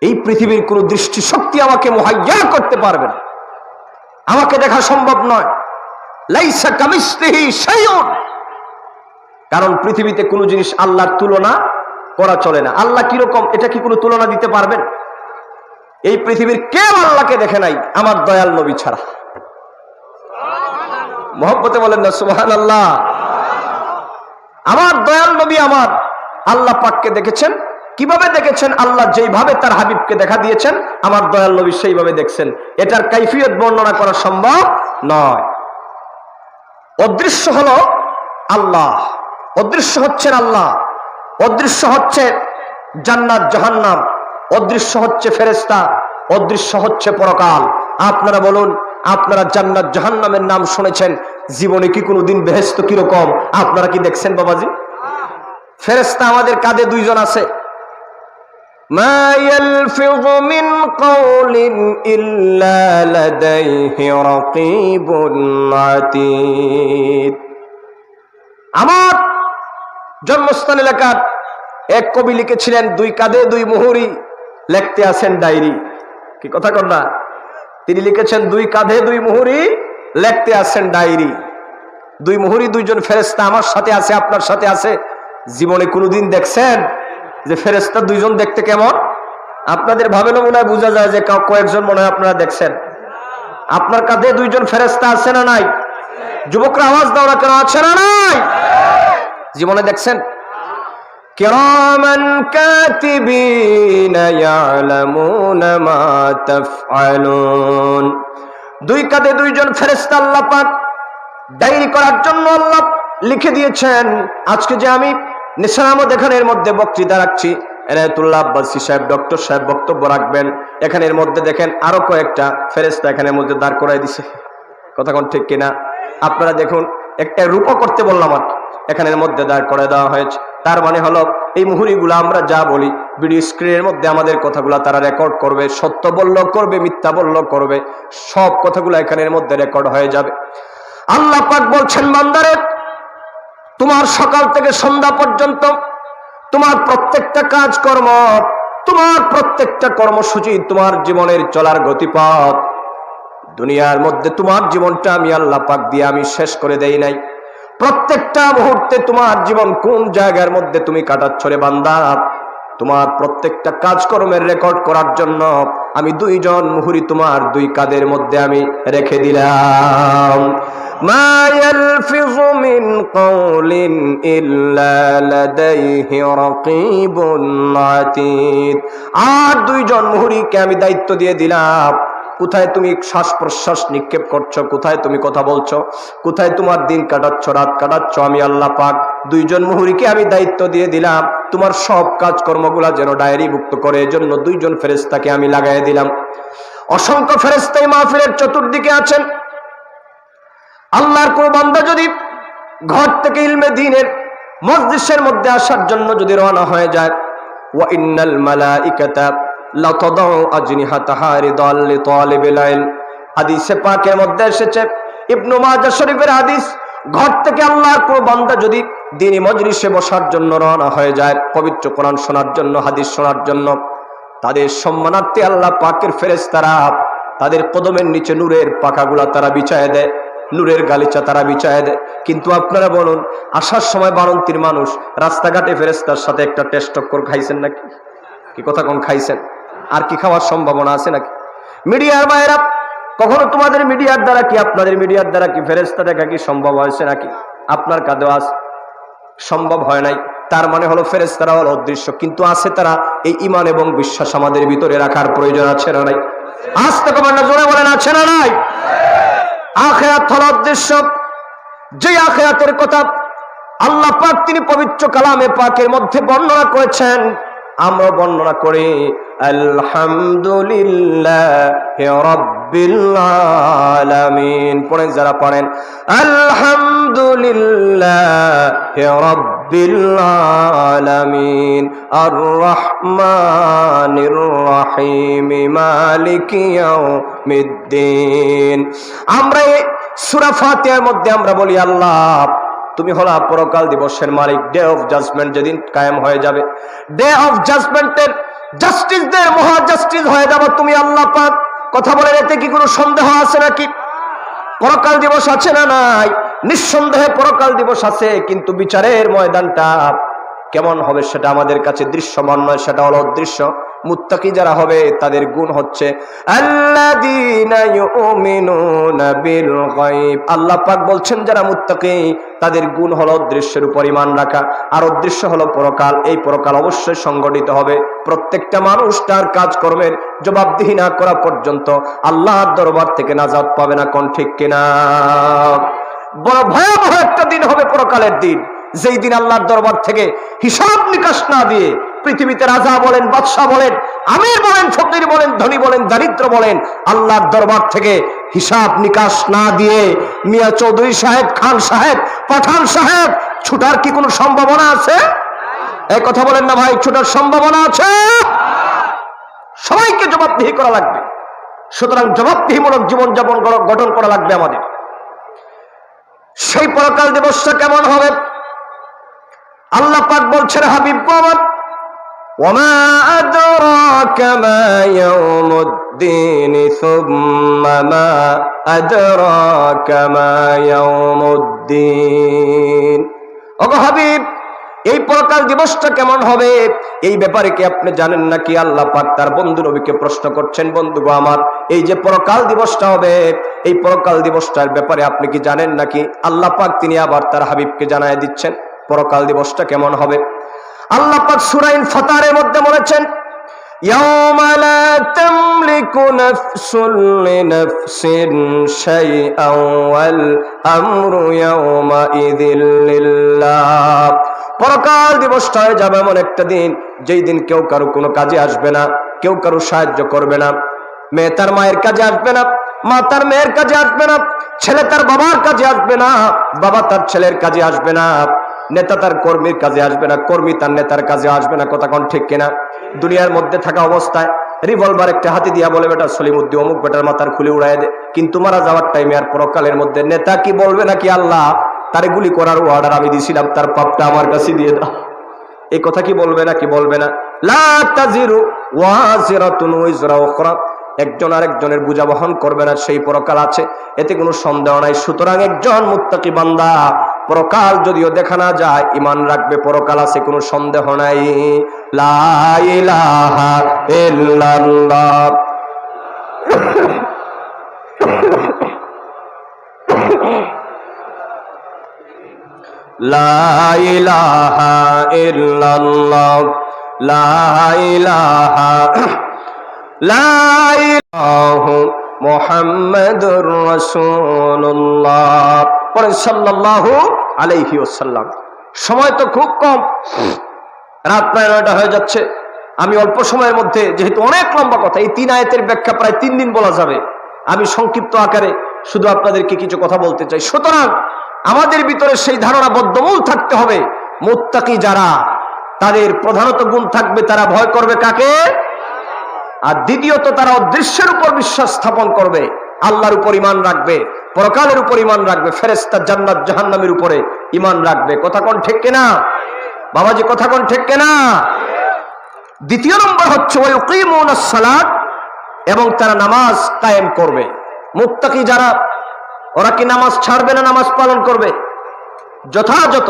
এই পৃথিবীর কোন দৃষ্টি শক্তি আমাকে মুহাইয়া করতে পারবে না, আমাকে দেখা সম্ভব নয়। লাইসা কামিসলিহি শাইউন, কারণ পৃথিবীতে কোনো জিনিস আল্লাহর তুলনা করা চলে না। আল্লাহ কিরকম, এটা কি কোনো তুলনা দিতে পারবেন? এই পৃথিবীর কেউ আল্লাহকে দেখে নাই আমার দয়াল নবী ছাড়া। মহব্বতে বলেন না সুবহানাল্লাহ। আমার দয়াল নবী আমার আল্লাহ পাককে দেখেছেন। কিভাবে দেখেছেন? আল্লাহ যেইভাবে তার হাবিবকে দেখা দিয়েছেন আমার দয়াল নবী সেইভাবে দেখছেন। এটার কাইফিয়ত বর্ণনা করা সম্ভব নয়। অদৃশ্য হলো আল্লাহ, অদৃশ্য হচ্ছেন আল্লাহ, অদৃশ্য হচ্ছে জান্নাত জাহান্নাম, অদৃশ্য হচ্ছে ফেরেশতা, অদৃশ্য হচ্ছে পরকাল। আপনারা বলুন, আপনারা জান্নাত জাহান্নামের নাম শুনেছেন, জীবনে কি কোনোদিন বেহেশত কিরকম আপনারা কি দেখছেন বাবাজি? ফেরেশতা আমাদের কাঁধে 2 জন আছে। মা ইয়ালফিযু মিন কাওলিন ইল্লা লাদাইহি রাকীবুন আতীদ। আমার জন্মস্থান এলাকার এক কবি লিখেছিলেন, 2 কাঁধে 2 মুহুরি, লিখতে আছেন ডায়েরি। কি কথা কর না? তিনি লিখেছেন 2 কাঁধে 2 মুহুরি, লিখতে আছেন ডায়েরি। 2 মুহুরি, 2 জন ফেরেশতা আমার সাথে আছে, আপনার সাথে আছে। জীবনে কোনোদিন দেখছেন যে ফেরেশতা 2 জন দেখতে কেমন? আপনাদের ভাবেন মনে হয় বোঝা যায় যে কয়েকজন মনে হয় আপনারা দেখছেন। আপনার কাঁধে 2 জন ফেরেশতা আছে না নাই? যুবকরা আওয়াজ দাও না কেন, আছে না নাই? জীবনে দেখছেন? কিরামান কাতিবিনা ইয়ালামুনা মা তাফআলুন। 2 কাঁধে 2 জন ফেরেশতা আল্লাহ পাক ডায়েরি করার জন্য আল্লাহ লিখে দিয়েছেন। আজকে যে আমি নিসারামত এখানের মধ্যে বক্তৃতা রাখছি, এনায়েতুল্লাহ আব্বাসী সাহেব, ডক্টর সাহেব বক্তব্য রাখবেন, এখানের মধ্যে দেখেন আরো কয়েকটা ফেরেশতা এখানের মধ্যে দাঁড় করাই দিছে। কথা কোন ঠিক কিনা? আপনারা দেখুন, একটা রূপক করতে বললাম আর এখানের মধ্যে দাঁড় করে দেওয়া হয়েছে। তার মানে হলো এই মুহুরিগুলো আমরা যা বলি ভিডিও স্ক্রিনের মধ্যে আমাদের কথাগুলো তারা রেকর্ড করবে, সত্য বললেও করবে, মিথ্যা বললেও করবে, সব কথাগুলো এখানের মধ্যে রেকর্ড হয়ে যাবে। আল্লাহ পাক বলছেন, বান্দারে তোমার সকাল থেকে সন্ধ্যা পর্যন্ত তোমার প্রত্যেকটা কাজকর্ম, তোমার প্রত্যেকটা কর্মসূচি, তোমার জীবনের চলার গতিপথ, দুনিয়ার মধ্যে তোমার জীবনটা আমি আল্লাহ পাক দিয়ে আমি শেষ করে দেই নাই। প্রত্যেকটা মুহূর্তে তোমার জীবন কোন জায়গার মধ্যে তুমি কাটাচ্ছ রে বান্দা, তোমার প্রত্যেকটা কাজকর্মের রেকর্ড করার জন্য আমি দুইজন মুহুরি তোমার দুই কাঁধের মধ্যে আমি রেখে দিলাম। মা ইয়ালফিযু মিন কাওলিন ইল্লা লাদাইহি রাকীবুন আতীদ। আর দুইজন মুহুরিকে আমি দায়িত্ব দিয়ে দিলাম, কোথায় তুমি শ্বাস প্রশ্বাস নিক্ষেপ করছো, কোথায় তুমি কথা বলছো, কোথায় তোমার দিন কাটাচ্ছ, রাত কাটাচ্ছ, আমি আল্লাহ পাক দুইজন মুহুরিকে আমি দায়িত্ব দিয়ে দিলাম তোমার সব কাজকর্মগুলা যেন ডায়েরিভুক্ত করে, এজন্য দুইজন ফেরেশতাকে আমি লাগাই দিলাম। অসংখ্য ফেরেশতা এই মাহফিলের চতুর্দিকে আছেন। আল্লাহর কোন বান্দা যদি ঘর থেকে ইলমে দ্বীনের মজলিসের মধ্যে আসার জন্য যদি রওনা হয়ে যায়, ওয়া ইন্নাল মালাইকাতা লাতাদাউ আজনিহাতাহা রিদাল লিতালিবিল ইলম, হাদিসে পাকের মধ্যে এসেছে, ইবনে মাজাহ শরীফের হাদিস, ঘর থেকে আল্লাহর কোন বান্দা যদি দ্বীনি মজলিসে বসার জন্য রওনা হয়ে যায়, পবিত্র কোরআন শোনার জন্য, হাদিস শোনার জন্য, তাদের সম্মানার্থে আল্লাহ পাকের ফেরেশতারা তাদের কদমের নিচে নূরের পাখাগুলা তারা বিছায় দেয়, নূরের গালিচা তারা বিছায় দেয়। কিন্তু আপনারা বলুন, আসার সময় বারন্তির মানুষ রাস্তাঘাটে ফেরেশতার সাথে একটা টেস্ট টক্কর খাইছেন নাকি? কি কথা কোন খাইছেন? আর কি খাওয়ার সম্ভাবনা আছে নাকি? মিডিয়ার বাইরা, কখনো তোমাদের মিডিয়ার দ্বারা কি, আপনাদের মিডিয়ার দ্বারা কি ফেরেশতা দেখা কি সম্ভব হয়েছে নাকি? আপনার কাঁধে আজ সম্ভব হয় নাই। তার মানে হলো ফেরেশতারা হলো অদৃশ্য, কিন্তু আছে তারা। এই ঈমান এবং বিশ্বাস আমাদের ভিতরে রাখার প্রয়োজন আছে না নাই? আজ তো কমান্ডার জোরে বলেন, আছে না নাই? আখিরাত হলো অদৃশ্য। যে আখিরাতের কথা আল্লাহ পাক তিনি পবিত্র কালামে পাকের মধ্যে বর্ণনা করেছেন, আমরা বর্ণনা করি আলহামদুলিল্লাহি রাব্বিল আলামিন। পড়েন, যারা পড়েন আলহামদুলিল্লাহি রাব্বিল আলামিন আর রহমানির রহিম মালিকি ইয়াউমিদ্দিন। আমরা এই সূরা ফাতিহার মধ্যে আমরা বলি, আল্লাহ তুমি হলো পরকাল দিবসের মালিক। ডে অফ জাজমেন্ট যেদিন কায়েম হয়ে যাবে, ডে অফ জাজমেন্টের জাস্টিসদের মহা জাস্টিস হয়ে যাবে তুমি আল্লাহ পাক। কথা বলেন, এতে কি কোনো সন্দেহ আছে নাকি? পরকাল দিবস আছে না নাই? নিঃসন্দেহে পরকাল দিবস আছে, কিন্তু বিচারের ময়দানটা কেমন হবে সেটা আমাদের কাছে দৃশ্যমান নয়, সেটা হলো অদৃশ্য। মুত্তাকি যারা হবে তাদের গুণ হচ্ছে আল্লাযীনা ইউমিনুনা বিল গায়ব। আল্লাহ পাক বলছেন যারা মুত্তাকি তাদের গুণ হলো দৃশ্যের উপর ঈমান রাখা, আর অদৃশ্য হলো পরকাল। এই পরকাল অবশ্যই সংগঠিত হবে। প্রত্যেকটা মানুষ তার কাজকর্মের জবাবদিহি না করা পর্যন্ত আল্লাহর দরবার থেকে নাজাত পাবে না। কোন ঠিক কিনা? বড় ভয়াবহ একটা দিন হবে পরকালের দিন, যেই দিন আল্লাহর দরবার থেকে হিসাব নিকাশ না দিয়ে পৃথিবীতে রাজা বলেন, বাদশাহ বলেন, আমির বলেন, ফকির বলেন, ধনী বলেন, দারিদ্র বলেন, আল্লাহর দরবার থেকে হিসাব নিকাশ না দিয়ে মিয়া চৌধুরী সাহেব, খান সাহেব, পাঠান সাহেব ছুটার কি কোনো সম্ভাবনা আছে? এই কথা বলেন না ভাই, ছুটার সম্ভাবনা আছে? সবাইকে জবাবদিহি করা লাগবে। সুতরাং জবাবদিহিমূলক জীবনযাপন গঠন করা লাগবে আমাদের। সেই পরকাল দিবসটা কেমন হবে? আল্লাহ পাক বলছেন, হাবিব আমার, ওয়ামা আদরাকা মা ইয়াউমুদ্দিন সুম্মা মা আদরাকা মা ইয়াউমুদ্দিন। ওগো হাবিব, এই পরকাল দিবসটা কেমন হবে এই ব্যাপারে কি আপনি জানেন নাকি? আল্লাহ পাক তার বন্ধু নবীকে প্রশ্ন করছেন, বন্ধু গো আমার, এই যে পরকাল দিবসটা হবে, এই পরকাল দিবসটার ব্যাপারে আপনি কি জানেন নাকি? আল্লাহ পাক তিনি আবার তার হাবিবকে জানায় দিচ্ছেন পরকাল দিবসটা কেমন হবে। আল্লাহ পাক সূরা ফাতিরের মধ্যে বলেছেন, ইয়াউমা লা তামলিকু নাফসুন লিনাফসিন শাইআন ওয়াল আমরু ইয়াউমা ইযিল লিল্লাহ। পরকাল দিবসটা হয়ে যাবে এমন একটা দিন, যেই দিন কেউ কারো কোনো কাজে আসবে না, কেউ কারো সাহায্য করবে না। মেয়ে তার মায়ের কাজে আসবে না, মা তার মেয়ের কাজে আসবে না, ছেলে তার বাবার কাজে আসবে না, বাবা তার ছেলের কাজে আসবে না, নেতা তার কর্মীর কাজে আসবে না, কর্মী তার নেতার কাজে আসবে না। কথা কোন ঠিক কিনা? দুনিয়ার মধ্যে থাকা অবস্থায় রিভলভার একটা হাতে দিয়া বলে, বেটা সলিমুদ্দিন অমুক বেটার মাথার খুলে উড়াই দে, কিন্তু মারা যাওয়ার টাইমে আর পরকালের মধ্যে নেতা কি বলবে নাকি, আল্লাহ তারে গুলি করার অর্ডার আমি দিয়েছিলাম, তার পাপটা আমার কাছে দিয়ে দাও। এই কথা কি বলবে না? কি বলবে না? লা তাজিরু ওয়াজিরাতুন উযরা উখরা, একজন আরেকজনের বোঝা বহন করবে না, সেই পরকাল আছে, এতে কোনো সন্দেহ নাই। সুতরাং একজন মুত্তাকি বান্দা পরকাল যদিও দেখা না যায়, ঈমান রাখবে পরকাল আছে, কোনো সন্দেহ নাই। লা ইলাহা ইল্লাল্লাহ। লা ইলাহা ইল্লাল্লাহ, লা ইলাহা লা ইলাহা মুহাম্মাদুর রাসূলুল্লাহ। পরে সাল্লাল্লাহু আলাইহি ওয়াসাল্লাম। সময় তো খুব কম, রাত প্রায় 9টা হয়ে যাচ্ছে। আমি অল্প সময়ের মধ্যে, যেহেতু অনেক লম্বা কথা, এই 3 আয়াতের ব্যাখ্যা প্রায় 3 দিন বলা যাবে, আমি সংক্ষিপ্ত আকারে শুধু আপনাদেরকে কিছু কথা বলতে চাই। সুতরাং আমাদের ভিতরে সেই ধারণা বদ্ধমূল থাকতে হবে, মুত্তাকি যারা, তাদের প্রধানত গুণ থাকবে, তারা ভয় করবে কাকে? আর দ্বিতীয়ত তারা অদৃশ্যের উপর বিশ্বাস স্থাপন করবে, আল্লাহর উপর ঈমান রাখবে, পরকালের উপর ঈমান রাখবে, ফেরেশতা, জান্নাত, জাহান্নামের উপরে ঈমান রাখবে। কথা কোন ঠিক কিনা বাবাজি? কথা কোন ঠিক কিনা? দ্বিতীয় নম্বর হচ্ছে ওয়া ইউকিমুনাস সালাত, এবং তারা নামাজ কায়েম করবে। মুত্তাকি যারা, ওরা কি নামাজ ছাড়বে না নামাজ পালন করবে? যথাযথ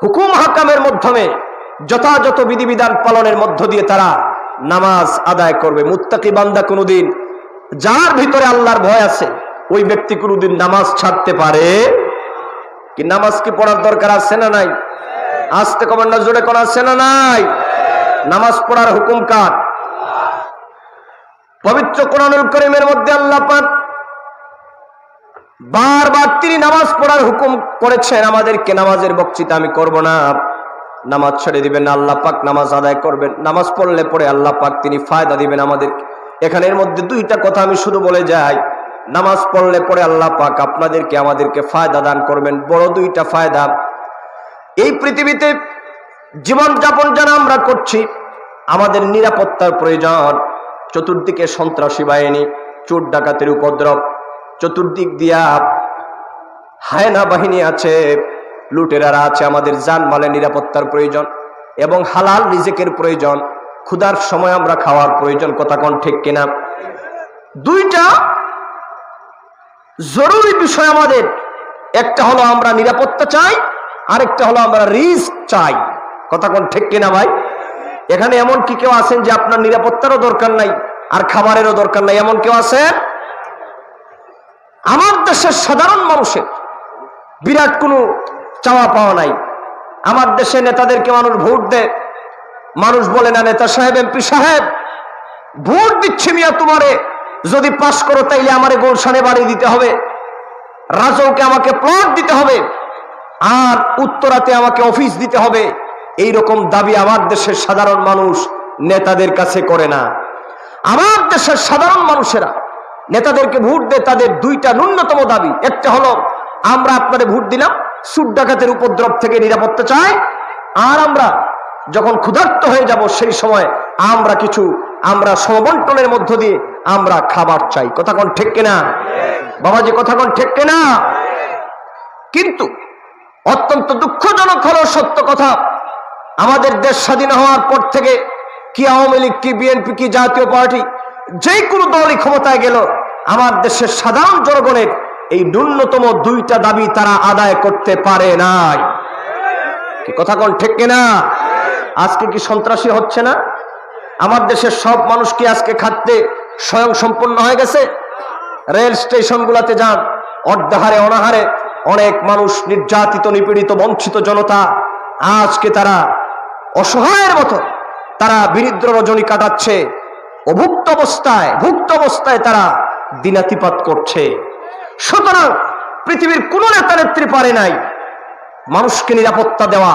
হুকুম হাকামের মাধ্যমে, যথাযথ বিধিবিধান পালনের মধ্য দিয়ে তারা নামাজ আদায় করবে। মুত্তাকি বান্দা কোনোদিন, যার ভিতরে আল্লাহর ভয় আছে, ওই ব্যক্তি কোনোদিন নামাজ ছাড়তে পারে কি? নামাজ কি পড়ার দরকার আছে না নাই? আস্তে কমেন না, জোরে কোন আছে না নাই? নামাজ পড়ার হুকুম কার? পবিত্র কোরআনুল কারীমের মধ্যে আল্লাহ পাক বারবার তিনি নামাজ পড়ার হুকুম করেছেন আমাদেরকে। নামাজের বক্তৃতা আমি করব না, নামাজ ছেড়ে দিবেন না, আল্লাহ পাক নামাজ আদায় করবেন। নামাজ পড়লে পরে আল্লাহ পাক তিনি ফায়দা দিবেন আমাদের। এখানের মধ্যে 2টা কথা আমি শুধু বলে যাই। নামাজ পড়লে পরে আল্লাহ পাক আপনাদেরকে, আমাদেরকে ফায়দা দান করবেন, বড় 2টা ফায়দা। এই পৃথিবীতে জীবন যাপন যারা আমরা করছি, আমাদের নিরাপত্তার প্রয়োজন। চতুর্দিকে সন্ত্রাসী বাহিনী, চোর ডাকাতের উপদ্রব, চতুর্দিক দিয়া হায়না বাহিনী আছে, লুটেরারা আছে। আমাদের জানমালের নিরাপত্তার প্রয়োজন এবং হালাল রিজিকের প্রয়োজন। ক্ষুধার সময় আমরা খাওয়ার প্রয়োজন। কথা কোন ঠিক কিনা? 2টা জরুরি বিষয় আমাদের। একটা হলো আমরা নিরাপত্তা চাই, আরেকটা হলো আমরা রিস্ক চাই। কথা কোন ঠিক কিনা ভাই? এখানে এমন কি কেউ আছেন যে আপনার নিরাপত্তারও দরকার নাই আর খাবারেরও দরকার নাই? এমন কেউ আছেন? আমার দেশের সাধারণ মানুষের বিরাট কোনো চাওয়া পাওয়া নাই। আমার দেশে নেতাদেরকে মানুষ ভোট দেয়, মানুষ বলে না নেতা সাহেব, এমপি সাহেব, ভোট দিচ্ছি মিয়া তোমারে, যদি পাস করো তাইলে আমারে গুলশানে বাড়ি দিতে হবে, রাজৌকে আমাকে প্লট দিতে হবে, আর উত্তরাতে আমাকে অফিস দিতে হবে। এই রকম দাবি আমার দেশের সাধারণ মানুষ নেতাদের কাছে করে না। আমার দেশের সাধারণ মানুষেরা নেতাদেরকে ভোট দেয়, তাদের 2টা ন্যূনতম দাবি। একটা হলো আমরা আপনারে ভোট দিলাম, চোর ডাকাতের উপদ্রব থেকে নিরাপত্তা চাই, আর আমরা যখন ক্ষুধার্ত হয়ে যাব সেই সময় আমরা সমবন্টনের মধ্য দিয়ে আমরা খাবার চাই। কথা কোন ঠিক কিনা বাবাজি? কথা কোন ঠিক কিনা? কিন্তু অত্যন্ত দুঃখজনক হলো সত্য কথা, আমাদের দেশ স্বাধীন হওয়ার পর থেকে কি আওয়ামী লীগ, কি বিএনপি, কি জাতীয় পার্টি, যে কোনো দলই ক্ষমতায় গেল, আমার দেশের সাধারণ জনগণের এই ন্যূনতম 2টা দাবি তারা আদায় করতে পারে নাই। কি কথা কোন ঠিক কিনা? আজকে কি সন্ত্রাসী হচ্ছে না? আমার দেশের সব মানুষ কি আজকে খাদ্যে স্বয়ং সম্পূর্ণ হয়ে গেছে? রেল স্টেশনগুলোতে যান, অর্ধাহারে অনাহারে অনেক মানুষ, নির্যাতিত, নিপীড়িত, বঞ্চিত জনতা, আজকে তারা অসহায়ের মতো তারা বিনিদ্র রজনী কাটাচ্ছে। ভুক্ত অবস্থায় তারা দিনাতিপাত করছে। সুতরাং পৃথিবীর কোন নেতা নেত্রী পারে নাই মানুষকে নিরাপত্তা দেওয়া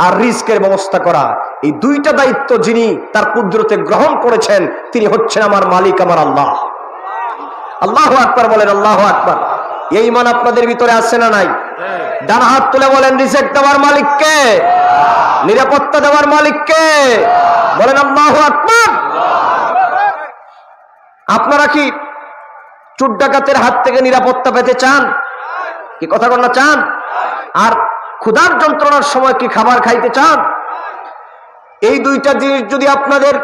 আর রিস্কের ব্যবস্থা করা। এই 2টা দায়িত্ব যিনি তার কুদরতে গ্রহণ করেছেন, তিনি হচ্ছেন আমার মালিক, আমার আল্লাহ। আল্লাহু আকবার বলেন, আল্লাহু আকবার। এই ঈমান আপনাদের ভিতরে আছে না নাই? ডান হাত তুলে বলেন, রিজিক দেওয়ার মালিক কে? নিরাপত্তা দেওয়ার মালিক কে? বলেন আল্লাহু আকবার। আপনারা কি চোর ডাকাতের হাত থেকে নিরাপত্তা পেতে চান? কি কথা বল না? চান? আর ক্ষুধার যন্ত্রণার সময় কি খাবার খাইতে চান? এই 2টা জিনিস যদি আপনাদের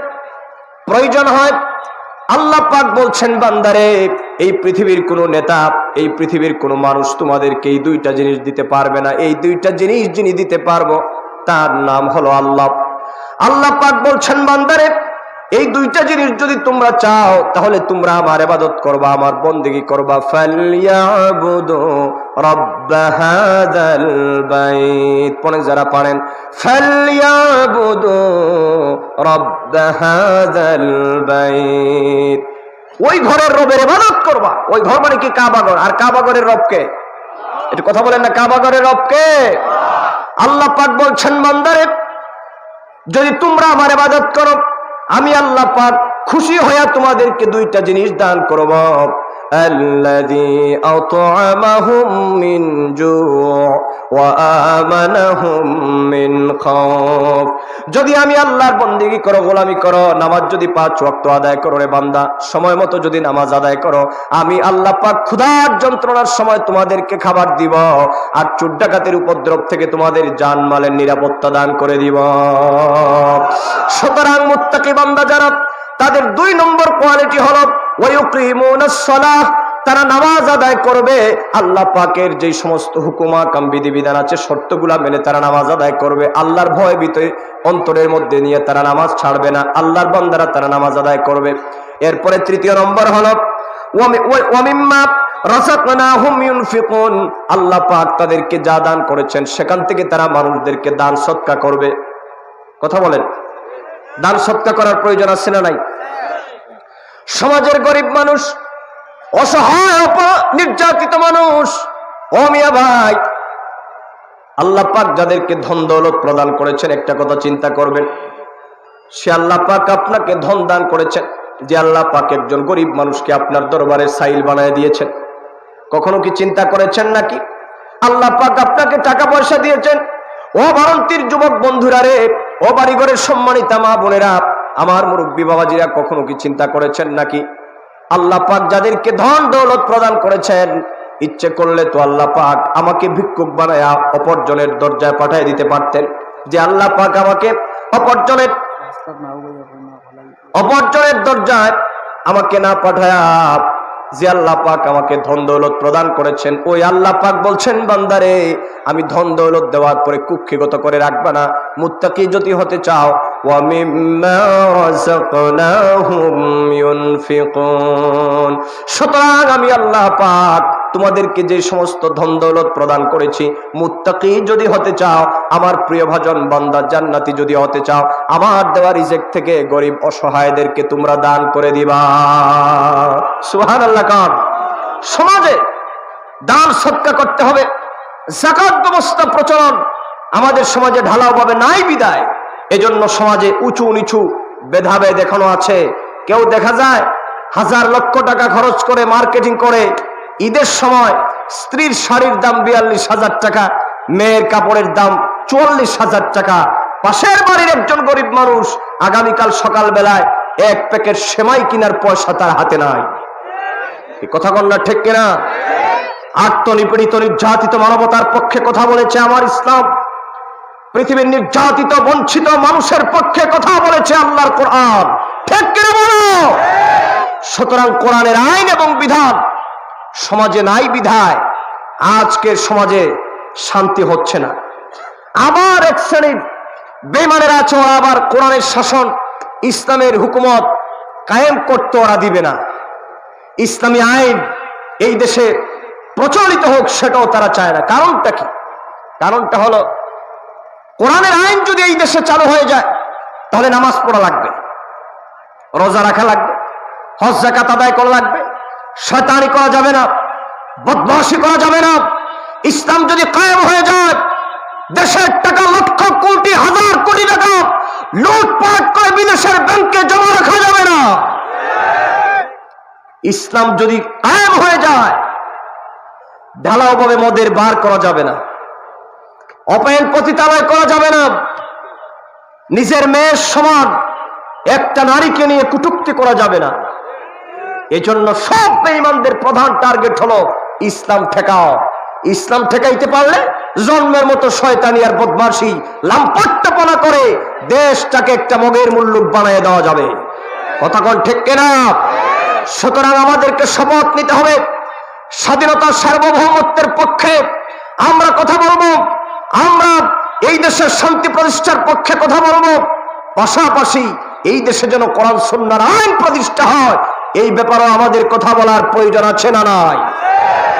প্রয়োজন হয়, আল্লাহ পাক বলছেন, বান্দারে এই পৃথিবীর কোনো নেতা, এই পৃথিবীর কোনো মানুষ তোমাদেরকে এই দুইটা জিনিস দিতে পারবে না। এই দুইটা জিনিস যিনি দিতে পারবো তার নাম হলো আল্লাহ। আল্লাহ পাক বলছেন, বান্দারে এই দুইটা জিনিস যদি তোমরা চাও তাহলে তোমরা আমার ইবাদত করবা, আমার বন্দেগী করবা। ফালইয়াবুদু রাব্ব হাযাল বাইত, পড়েন যারা পারেন, ফালইয়াবুদু রাব্ব হাযাল বাইত। ওই ঘরের রবের ইবাদত করবা। ওই ঘর মানে কি? কাবা ঘর। আর কাবা ঘরের রবকে? একটু কথা বলেন না, কাবা ঘরের রবকে? আল্লাহ পাক বলছেন, বান্দারে যদি তোমরা আমার ইবাদত করো, আমি আল্লাহ পাক খুশি হইয়া তোমাদেরকে দুইটা জিনিস দান করব। আল্লাযী আত'আমাহুম মিন জু' ওয়া আমানাহুম মিন খাউফ। যদি আমি আল্লাহর বন্দেগী করো, গোলামি করো, নামাজ যদি 5 ওয়াক্ত আদায় করো রে বান্দা, সময় মতো যদি নামাজ আদায় করো, আমি আল্লাহ পাক ক্ষুধার যন্ত্রণার সময় তোমাদেরকে খাবার দিব, আর চোর ডাকাতের উপদ্রব থেকে তোমাদের জানমালের নিরাপত্তা দান করে দিব। সুতরাং মুত্তাকি বান্দা যারা, তাদের 2 নম্বর কোয়ালিটি হলো ওয়ায়ুকিমুনাস সালাহ, তারা নামাজ আদায় করবে। আল্লাহ পাকের যে সমস্ত হুকুম আহকাম বিধিবিধান আছে, শর্তগুলা মেনে তারা নামাজ আদায় করবে। আল্লাহর ভয় ভীতি অন্তরের মধ্যে নিয়ে তারা নামাজ ছাড়বে না। আল্লাহর বান্দারা তারা নামাজ আদায় করবে। এরপরে 3য় নম্বর হলো ওয়ামিম্মা রাযাকনাহুম ইউনফিকুন, আল্লাহ পাক তাদেরকে যা দান করেছেন সেখান থেকে তারা মানুষদেরকে দান সদকা করবে। কথা বলেন, দান সদকা করার প্রয়োজন আছে না নাই? সমাজের গরিব মানুষ, অসহায় নির্যাতিত মানুষ, ও মিয়া ভাই, আল্লাহ পাক যাদেরকে ধন দৌলত প্রদান করেছেন, একটা কথা চিন্তা করবেন, সে আল্লাহ পাক আপনাকে ধন দান করেছেন, যে আল্লাহ পাক একজন গরিব মানুষকে আপনার দরবারে সাইল বানায় দিয়েছেন। কখনো কি চিন্তা করেছেন নাকি আল্লাহ পাক আপনাকে টাকা পয়সা দিয়েছেন? ও ভারতীয় যুবক বন্ধুরা রে, ও বাড়িঘরের সম্মানিতা মা বোনেরা, আমার মুরব্বী বাবাজিরা, কখনো কি চিন্তা করেছেন নাকি আল্লাহ পাক যাদেরকে ধন দৌলত প্রদান করেছেন, ইচ্ছে করলে তো আল্লাহ পাক আমাকে ভিক্ষুক বানায়া অপরজনের দরজায় পাঠিয়ে দিতে পারতেন। যে আল্লাহ পাক আমাকে অপরজনের দরজায় আমাকে না পাঠায়া, যে আল্লাহ পাক আমাকে ধন দৌলত প্রদান করেছেন, ওই আল্লাহ পাক বলছেন, বান্দারে আমি ধন দৌলত দেওয়ার পরে কুক্ষিগত করে রাখবা না। মুত্তাকি যদি হতে চাও, ওয়া মিম্মা রাযাকনাহুম ইউনফিকুন, সুতরাং আমি আল্লাহ পাক তোমাদেরকে যে সমস্ত ধন দৌলত প্রদান করেছি, মুত্তাকি যদি হতে চাও, আমার প্রিয় ভাজন বান্দা জান্নাতি যদি হতে চাও, আমার দেওয়া রিজিক থেকে গরিব অসহায়দেরকে তোমরা দান করে দিবা। সুবহানাল্লাহ। সমাজে দান সদকা করতে হবে। যাকাত ব্যবস্থা প্রচলন আমাদের সমাজে ঢালাওভাবে নাই বিদায়, এজন্য সমাজে উঁচু নিচু ভেদাভেদ এখনো আছে। কেউ দেখা যায় 1000 লক্ষ টাকা খরচ করে মার্কেটিং করে, ঈদের সময় স্ত্রীর শাড়ির দাম 42,000 টাকা, মেয়ের কাপড়ের দাম 44,000 টাকা। পাশের বাড়ির একজন গরিব মানুষ আগামীকাল সকাল বেলায় 1 প্যাকেট সেমাই কেনার পয়সা তার হাতে নাই। এই কথা কন না, ঠিক কিনা? আত্মনিপীড়িত নির্যাতিত মানবতার পক্ষে কথা বলেছে আমার ইসলাম। পৃথিবীর নির্যাতিত বঞ্চিত মানুষের পক্ষে কথা বলেছে আল্লাহর কোরআন, ঠিক কিনা বলো? সুতরাং কোরআনের আইন এবং বিধান সমাজে নাই বিধায় আজকের সমাজে শান্তি হচ্ছে না। আবার এক শ্রেণীর বেঈমানেরা আছে, ওরা আবার কোরআনের শাসন, ইসলামের হুকুমত কায়েম করতে ওরা দিবে না। ইসলামী আইন এই দেশে প্রচলিত হোক সেটাও তারা চায় না। কারণটা কি? কারণটা হলো, কোরআনের আইন যদি এই দেশে চালু হয়ে যায় তাহলে নামাজ পড়া লাগবে, রোজা রাখা লাগবে, হজ যাকাত আদায় করা লাগবে, শয়তানি করা যাবে না, বদমাশি করা যাবে না। ইসলাম যদি কায়েম হয়ে যায়, দেশের টাকা লক্ষ কোটি হাজার কোটি টাকা লুটপাট করে বিদেশের ব্যাংকে জমা রাখা যাবে না। ইসলাম যদি কায়েম হয়ে যায়, ঢালাওভাবে মদের বার করা যাবে না, অপেন পতিতালয় করা যাবে না, নিজের মেয়ের সমান একটা নারীকে নিয়ে কটূক্তি করা যাবে না। এজন্য সব বেঈমানদের প্রধান টার্গেট হলো ইসলাম ঠেকাও। ইসলাম ঠেকাইতে পারলে জন্মের মতো শয়তানি আর বদমাশি লাম্পট্যপনা করে দেশটাকে একটা মগের মুল্লুক বানিয়ে দেওয়া যাবে। কথা কোন ঠিক কিনা? সুতরাং আমাদেরকে শপথ নিতে হবে, স্বাধীনতা সার্বভৌমত্বের পক্ষে আমরা কথা বলবো, আমরা এই দেশের শান্তি প্রতিষ্ঠার পক্ষে কথা বলবো, পাশাপাশি এই দেশে যেন কোরআন সুন্নাহর আইন প্রতিষ্ঠা হয় এই ব্যাপারে আমাদের কথা বলার প্রয়োজন আছে না নাই?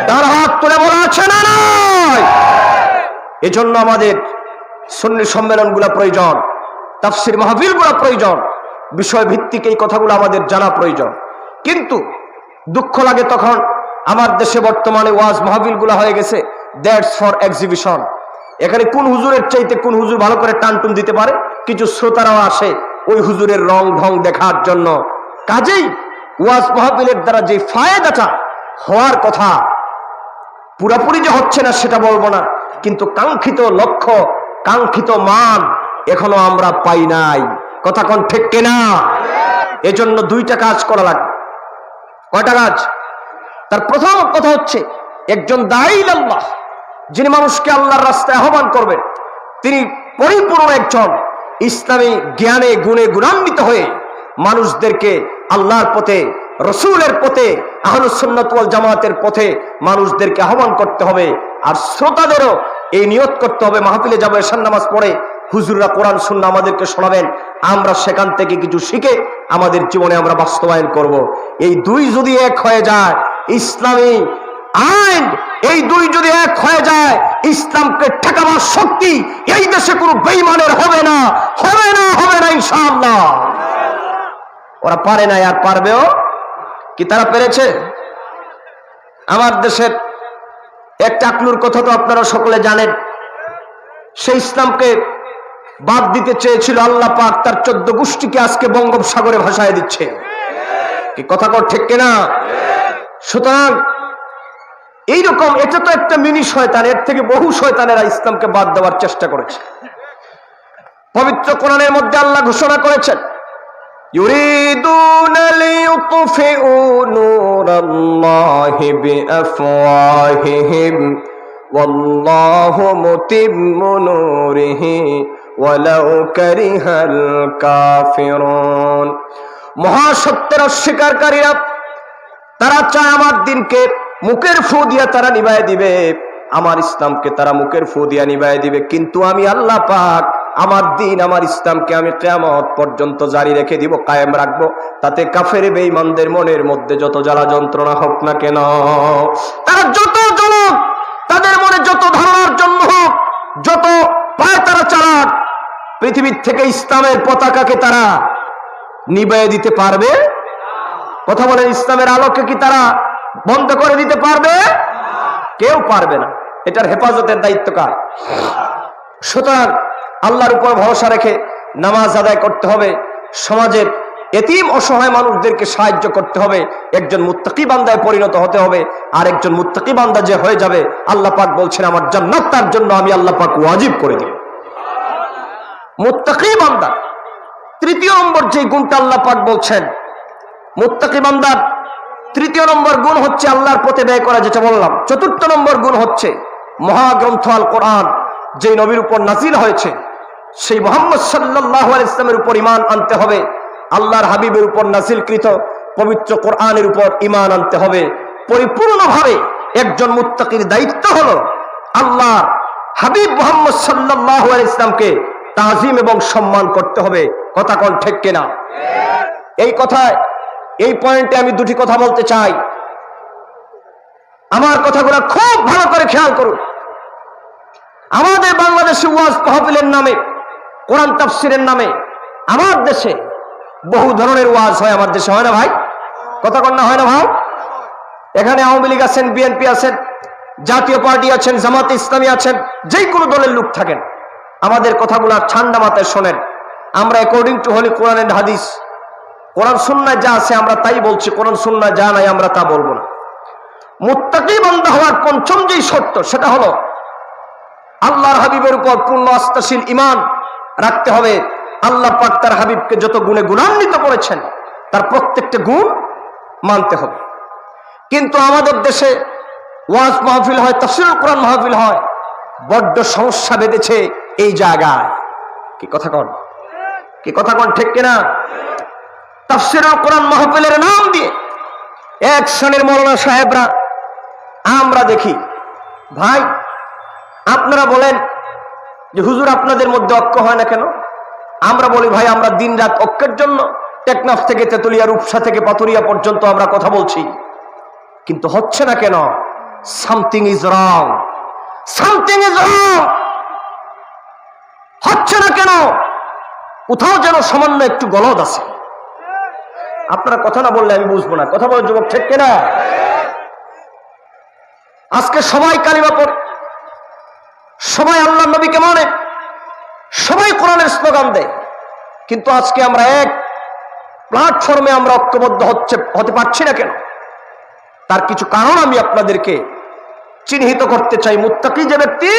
তার হাত তুলে বলা আছে না নাই? এজন্য আমাদের সুন্নি সম্মেলনগুলো প্রয়োজন, তাফসীর মাহফিলগুলো প্রয়োজন, বিষয় ভিত্তিক এই কথাগুলো আমাদের জানা প্রয়োজন। কিন্তু দুঃখ লাগে তখন আমার দেশে বর্তমানে ওয়াজ মাহফিলগুলো হয়ে গেছে দ্যাটস ফর এক্সিবিশন। এখানে কোন হুজুরের চাইতে কোন হুজুর ভালো করে টানটুন দিতে পারে, কিছু শ্রোতারাও আসে ওই হুজুরের রং ঢং দেখার জন্য। কাজেই ওয়াজ মাহফিলের দ্বারা যে ফায়দাটা হওয়ার কথা পুরাপুরি যে হচ্ছে না সেটা বলবো না, কিন্তু কাঙ্ক্ষিত লক্ষ্য, কাঙ্ক্ষিত মান এখনো আমরা পাই নাই। কথা কোন ঠিক কিনা? এজন্য দুইটা কাজ করা লাগবে। কয়টা কাজ? তার প্রথম কথা হচ্ছে একজন দাঈ আল্লাহ, যিনি মানুষকে আল্লাহর রাস্তায় আহ্বান করবেন, তিনি পরিপূর্ণ একজন ইসলামী জ্ঞানে গুণে গুণান্বিত হয়ে মানুষদেরকে আল্লাহর পথে, রসুলের পথে, আহলুস সুন্নাত ওয়াল জামাতের পথে মানুষদেরকে আহ্বান করতে হবে। আর শ্রোতাদেরও এই নিয়ত করতে হবে, মাহফিলে যাবো, এশার নামাজ পড়ে হুজুররা কোরআন সুন্নাহ আমাদেরকে শোনাবেন, আমরা সেখান থেকে কিছু শিখে আমাদের জীবনে আমরা বাস্তবায়ন করব। এই দুই যদি এক হয়ে যায়, ইসলামী আইন এই দুই যদি এক হয়ে যায়, ইসলামকে ঠেকাবার শক্তি এই দেশে কোনো বেঈমানের হবে না, হবে না, হবে না ইনশাআল্লাহ। ওরা পারে না, আর পারবেও কি? তারা পেরেছে? আমার দেশের এক টাকলুর কথা তো আপনারা সকলে জানেন। সে ইসলামকে বাদ দিতে চেয়েছিল, আল্লাহ পাক তার 14 গোষ্ঠীকে আজকে বঙ্গোপসাগরে ভাসায় দিচ্ছে। কি কথা কর ঠিক কিনা? সুতরাং এইরকম, এটা তো একটা মিনি শয়তান, এর থেকে বহু শয়তানেরা ইসলামকে বাদ দেওয়ার চেষ্টা করেছে। পবিত্র কোরআনের মধ্যে আল্লাহ ঘোষণা করেছেন, ইউরিদুনা লিইউতফিউ নূরাল্লাহি বিআফওয়াহিহিম ওয়াল্লাহু মুতিম্মু নূরিহি ওয়ালাউ কারিহাল কাফিরুন। মহাসত্যের অস্বীকারীরা তারা চায় আমার দিনকে মুখের ফু দিয়া তারা নিভায় দিবে, আমার ইসলামকে তারা মুখের ফু দিয়া নিভায় দিবে, কিন্তু আমি আল্লাহ পাক আমার দিন, আমার ইসলামকে আমি কিয়ামত পর্যন্ত জারি রেখে দিব, কায়েম রাখবো। তাতে কাফের বেঈমানদের মনের মধ্যে যত জ্বালা যন্ত্রণা হোক না কেন, তারা যত জনক, তাদের মনে যত ধারণার জন্য হোক, যত পায় তারা চালাক, পৃথিবীর থেকে ইসলামের পতাকাকে তারা নিভায় দিতে পারবে? কথা বলেন, ইসলামের আলোকে কি তারা বন্ধ করে দিতে পারবে? কেউ পারবে না। এটার হেফাজতের দায়িত্ব কার? সুতরাং আল্লাহর উপর ভরসা রেখে নামাজ আদায় করতে হবে, সমাজের এতিম অসহায় মানুষদেরকে সাহায্য করতে হবে, একজন মুত্তাকি বান্দায় পরিণত হতে হবে। আর একজন মুত্তাকি বান্দা যে হয়ে যাবে, আল্লাহ পাক বলছেন আমার জান্নাত তার জন্য আমি আল্লাহ পাক ওয়াজিব করে দিই। মুত্তাকি বান্দা তৃতীয় নম্বর যে গুণটা আল্লাহ পাক বলছেন, মুত্তাকি বান্দার তৃতীয় নম্বর গুণ হচ্ছে আল্লাহর পথে ব্যয় করা, যেটা বললাম। চতুর্থ নম্বর গুণ হচ্ছে মহাগ্রন্থ আল কোরআন, যে নবীর উপর নাজিল হয়েছে, সেই মুহাম্মদ সাল্লাল্লাহু আলাইহি ওয়াসাল্লামের উপর ঈমান আনতে হবে। আল্লাহর হাবিবের উপর নাজিলকৃত পবিত্র কোরআনের উপর ঈমান আনতে হবে পরিপূর্ণভাবে। একজন মুত্তাকির দায়িত্ব হলো আল্লাহ হাবিব মুহাম্মদ সাল্লাল্লাহু আলাইহি ওয়াসাল্লামকে তাজিম এবং সম্মান করতে হবে। কথা কোন ঠিক কিনা? এই কথায়, এই পয়েন্টে আমি দুটি কথা বলতে চাই। আমার কথাগুলো খুব ভালো করে খেয়াল করুন। আমাদের বাংলাদেশে ওয়াজ মাহফিলের নামে, কোরআন তাফসিরের নামে আমার দেশে বহু ধরনের ওয়াজ হয়। আমার দেশে হয় না ভাই? কথা কন না, হয় না ভাই? এখানে আওয়ামী লীগ আছেন, বিএনপি আছেন, জাতীয় পার্টি আছেন, জামাতে ইসলামী আছেন, যে কোনো দলের লোক থাকেন, আমাদের কথাগুলো ঠান্ডা মাথায় শোনেন। আমরা according to holy Quran and hadith, কোরআন সুন্নাহ যা আছে আমরা তাই বলছি, কোরআন সুন্নাহ যা নাই আমরা তা বলবো না। মুত্তাকি বান্দা হওয়ার পঞ্চম যেই শর্ত, সেটা হলো আল্লাহর হাবিবের উপর পূর্ণ আস্থাশীল ঈমান রাখতে হবে। আল্লাহ পাক তার হাবিবকে যত গুণে গুণান্বিত করেছেন, তার প্রত্যেকটা গুণ মানতে হবে। কিন্তু আমাদের দেশে ওয়াজ মাহফিল হয়, তাফসীরুল কোরআন মাহফিল হয়, বড্ড সমস্যা বেঁধেছে এই জায়গায়। কি কথা কন? কি কথা কন ঠিক কিনা? তাফসীরুল কোরআন মাহফিলের নাম দিয়ে এক শ্রেণীর মৌলানা সাহেবরা আমরা দেখি, ভাই আপনারা বলেন যে হুজুর আপনাদের মধ্যে ঐক্য হয় না কেন? আমরা বলি ভাই আমরা দিন রাত ঐক্যের জন্য টেকনাফ থেকে তেতুলিয়া, রূপসা থেকে পাতুরিয়া পর্যন্ত আমরা কথা বলছি, কিন্তু হচ্ছে না কেন? Something is wrong, something is wrong. হচ্ছে না কেন? কোথাও যেন সামান্য একটু গলদ আছে। আপনারা কথা না বললে আমি বুঝবো না। কথা বলে যুবক, ঠিক কিনা? আজকে সবাই কালিমা পড়ে, সবাই আল্লাহ নবীকে মানে, সবাই কোরআনের স্লোগান দেয়, কিন্তু আজকে আমরা এক প্ল্যাটফর্মে আমরা ঐক্যবদ্ধ হতে পারছি না কেন? তার কিছু কারণ আমি আপনাদেরকে চিহ্নিত করতে চাই। মুত্তাকি যে ব্যক্তি,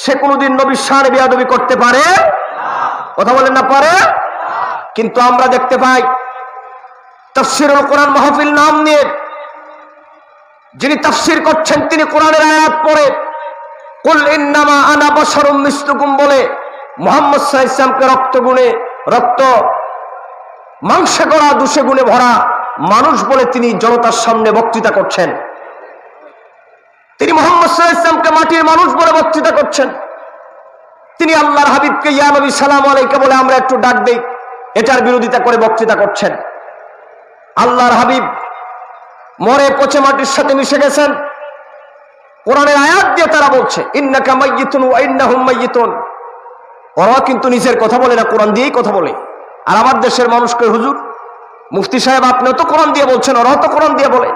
সে কোনোদিন নবীর শানে বেয়াদবি করতে পারে? কথা বলেন না, পারে? কিন্তু আমরা দেখতে পাই তাফসীরুল কোরআন মাহফিল নাম নিয়ে যিনি তাফসীর করছেন, তিনি কোরআনের আয়াত পড়ে কুল ইন্নামা আনা বাশারুম মিসলুকুম বলে মুহাম্মদ সাল্লাল্লাহু আলাইহি ওয়াসাল্লামকে রক্ত মাংসে গড়া, দোষে গুণে ভরা মানুষ বলে তিনি জনতার সামনে বক্তৃতা করছেন। তিনি মুহাম্মদ সাল্লাল্লাহু আলাইহি ওয়াসাল্লামকে মাটির মানুষ বলে বক্তৃতা করছেন। তিনি আল্লাহর হাবিবকে ইয়া নবী সালামু আলাইকা বলে আমরা একটু ডাক দেই, এটার বিরোধিতা করে বক্তৃতা করছেন। আল্লাহর হাবিব মরে পচে মাটির সাথে মিশে গেছেন। কোরআনের আয়াত দিয়ে তারা বলছে ইন্নাকা মাইয়িতুন ওয়া ইন্নাহুম মাইয়িতুন। ওরা কিন্তু নিজের কথা বলে না, কোরআন দিয়েই কথা বলে। আর আমার দেশের মানুষকে হুজুর মুফতি সাহেব আপনিও তো কোরআন দিয়ে বলছেন, ওরাও তো কোরআন দিয়ে বলে।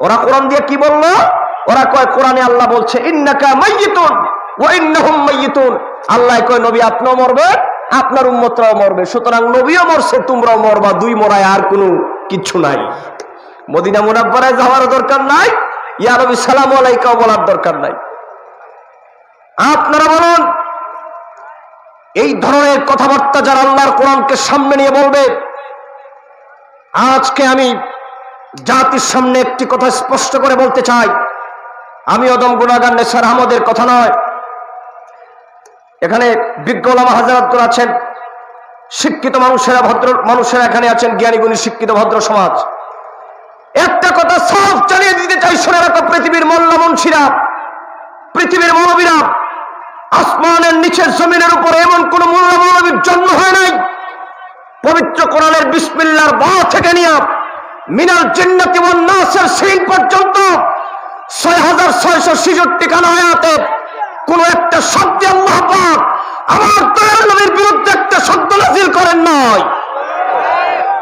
ওরা কোরআন দিয়ে কি বললো? ওরা কয় কোরআনে আল্লাহ বলছে ইন্নাকা মাইয়িতুন ওয়া ইন্নাহুম মাইয়িতুন। আল্লাহ কয় নবী আপনিও মরবে, আপনার উম্মতরাও মরবে, সুতরাং নবীও মরছে, তোমরাও মরবা, দুই মরায় আর কোনো কিচ্ছু নাই। মদিনা মুনাব্বারায় যাওয়ার দরকার নাই, ইয়া নবী সালামু আলাইকাও বলার দরকার নাই। আপনারা বলুন, এই ধরনের কথাবার্তা যারা আল্লাহর কোরআনকে সামনে নিয়ে বলবে, আজকে আমি জাতির সামনে একটি কথা স্পষ্ট করে বলতে চাই, আমি অদম গুনাহগার নেসার আহমদের কথা নয়। এখানে বিজ্ঞ ওলামা হাজারাত আছেন, শিক্ষিত মানুষেরা, ভদ্র মানুষেরা এখানে আছেন, জ্ঞানী গুণী শিক্ষিত ভদ্র সমাজ। একটা কথা সাফ জানিয়ে দিতে চাই, শুনে রাখো, পৃথিবীর মোল্লা মুন্সিরা, পৃথিবীর মৌলবীরা, আসমানের নিচের জমিনের উপরে এমন কোন মোল্লা মৌলবীর জন্ম হয় নাই। পবিত্র কোরআনের বিসমিল্লাহর বা থেকে নিয়ে মিনাল জিন্নাতি ওয়ান নাসের সিন পর্যন্ত 6666 খানা আয়াতে কোন একটা শব্দ আল্লাহ পাক আমার দয়াল নবীর বিরুদ্ধে একটা শব্দ নাযিল করেন নাই।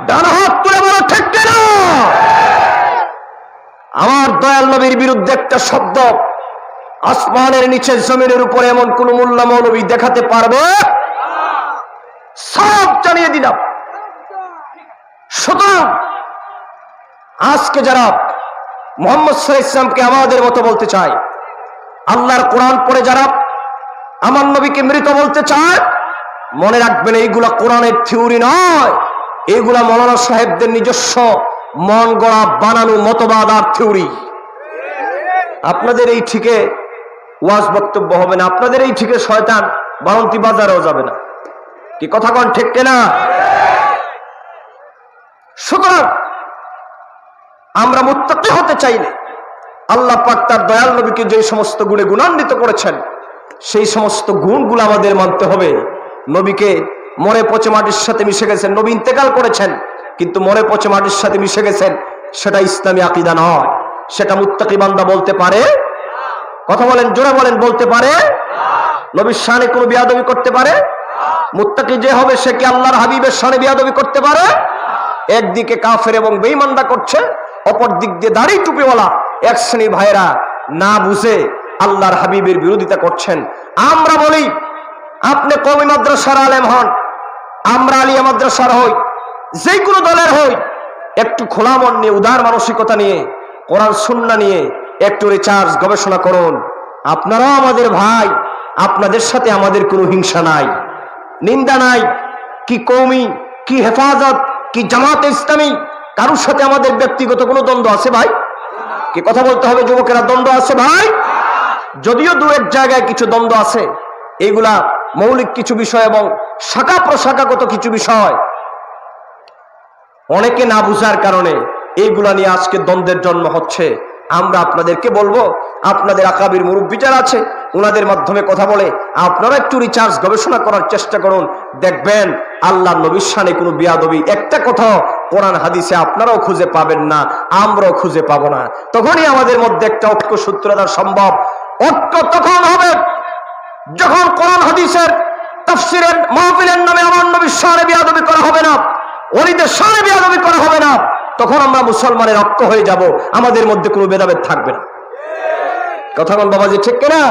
ডান হাত তুলে বলো ঠিক কিনা? আমার দয়াল নবীর বিরুদ্ধে একটা শব্দ আসমানের নিচে জমিনের উপরে এমন কোন মোল্লা মৌলবী দেখাতে পারবে? সব জানিয়ে দিলাম। সুতরাং আজকে যারা মুহাম্মদ সাল্লাল্লাহু আলাইহি ওয়াসাল্লামকে আমাদের মতো বলতে চায়, আল্লাহর কোরআন পড়ে যারা আমার নবীকে মৃত বলতে চায়, মনে রাখবেন এইগুলা কোরআনের থিওরি নয়, এইগুলা মৌলানা সাহেবদের নিজস্ব মন গড়া বানানো মতবাদ আর থিওরি। আপনাদের এই ঠিকে ওয়াজ বক্তব্য হবে না, আপনাদের এই ঠিকে শয়তান বারন্তি বাজারেও যাবে না। কি কথা কোন ঠিক কিনা? সুতরাং আমরা মুত্তাকি হতে চাইলে আল্লাহ পাক তার দয়াল নবীকে যে সমস্ত গুণে গুণান্বিত করেছেন, সেই সমস্ত গুণগুলো আমাদের মানতে হবে। নবীকে মরে পচে মাটির সাথে মিশে গেছেন, নবী ইন্তেকাল করেছেন, কিন্তু মরে পচে মাটির সাথে মিশে গেছেন, সেটা ইসলামী আকীদা নয়। সেটা মুত্তাকি বান্দা বলতে পারে? কথা বলেন, জোরে বলেন, বলতে পারে? নবীর শানে কোনো বেয়াদবি করতে পারে? মুত্তাকি যে হবে সে কি আল্লাহর হাবিবের শানে বেয়াদবি করতে পারে? একদিকে কাফের এবং বেঈমানরা করছে, অপর দিক দিয়ে দাড়ি টুপিওয়ালা এক শ্রেণীর ভাইরা না বুঝে আল্লাহর হাবিবের বিরোধিতা করছেন। আমরা বলি আপনি কওমি মাদ্রাসার আলেম হন, আমরা আলিয়া মাদ্রাসার হই, যে কোনো দলের হই, একটু খোলা মন নিয়ে, উদার মানসিকতা নিয়ে, কোরআন সুন্নাহ নিয়ে একটু রিসার্চ গবেষণা করুন। আপনারাও আমাদের ভাই, আপনাদের সাথে আমাদের কোনো হিংসা নাই, নিন্দা নাই। কি কওমি, কি হেফাজত, কি জামাতে ইসলামী, কারোর সাথে আমাদের ব্যক্তিগত কোনো দ্বন্দ্ব আছে ভাই? কি কথা বলতে হবে যুবকেরা, দ্বন্দ্ব আছে ভাই? যদিও দু এক জায়গায় কিছু দ্বন্দ্ব আছে, এইগুলা মৌলিক কিছু বিষয় এবং শাখা প্রশাখাগত কিছু বিষয় অনেকে না বুঝার কারণে এইগুলা নিয়ে আজকে দ্বন্দ্বের জন্ম হচ্ছে। আমরা আপনাদেরকে বলবো, আপনাদের আকাবির মুরব্বী যারা আছে ওনাদের মাধ্যমে কথা বলে আপনারা একটু রিচার্জ গবেষণা করার চেষ্টা করুন। দেখবেন আল্লাহ নবীর শানে কোনো বিয়াদবি একটা কথা কোরআন হাদিসে আপনারাও খুঁজে পাবেন না, আমরাও খুঁজে পাবো না। তখনই আমাদের মধ্যে একটা ঐক্য সূত্রতা সম্ভব। ঐক্য তখন হবে যখন কোরআন হাদিসের তাফসীরের মাহফিলের নামে আমার নবীর শানে বিয়াদবি করা হবে না, ওলিদের শানে বিয়াদবি করা হবে না। তখন আমরা মুসলমানের ঐক্য হয়ে যাব, আমাদের মধ্যে কোনো ভেদাভেদ থাকবে না। কথা বল বাবাজি, ঠিক কিনা?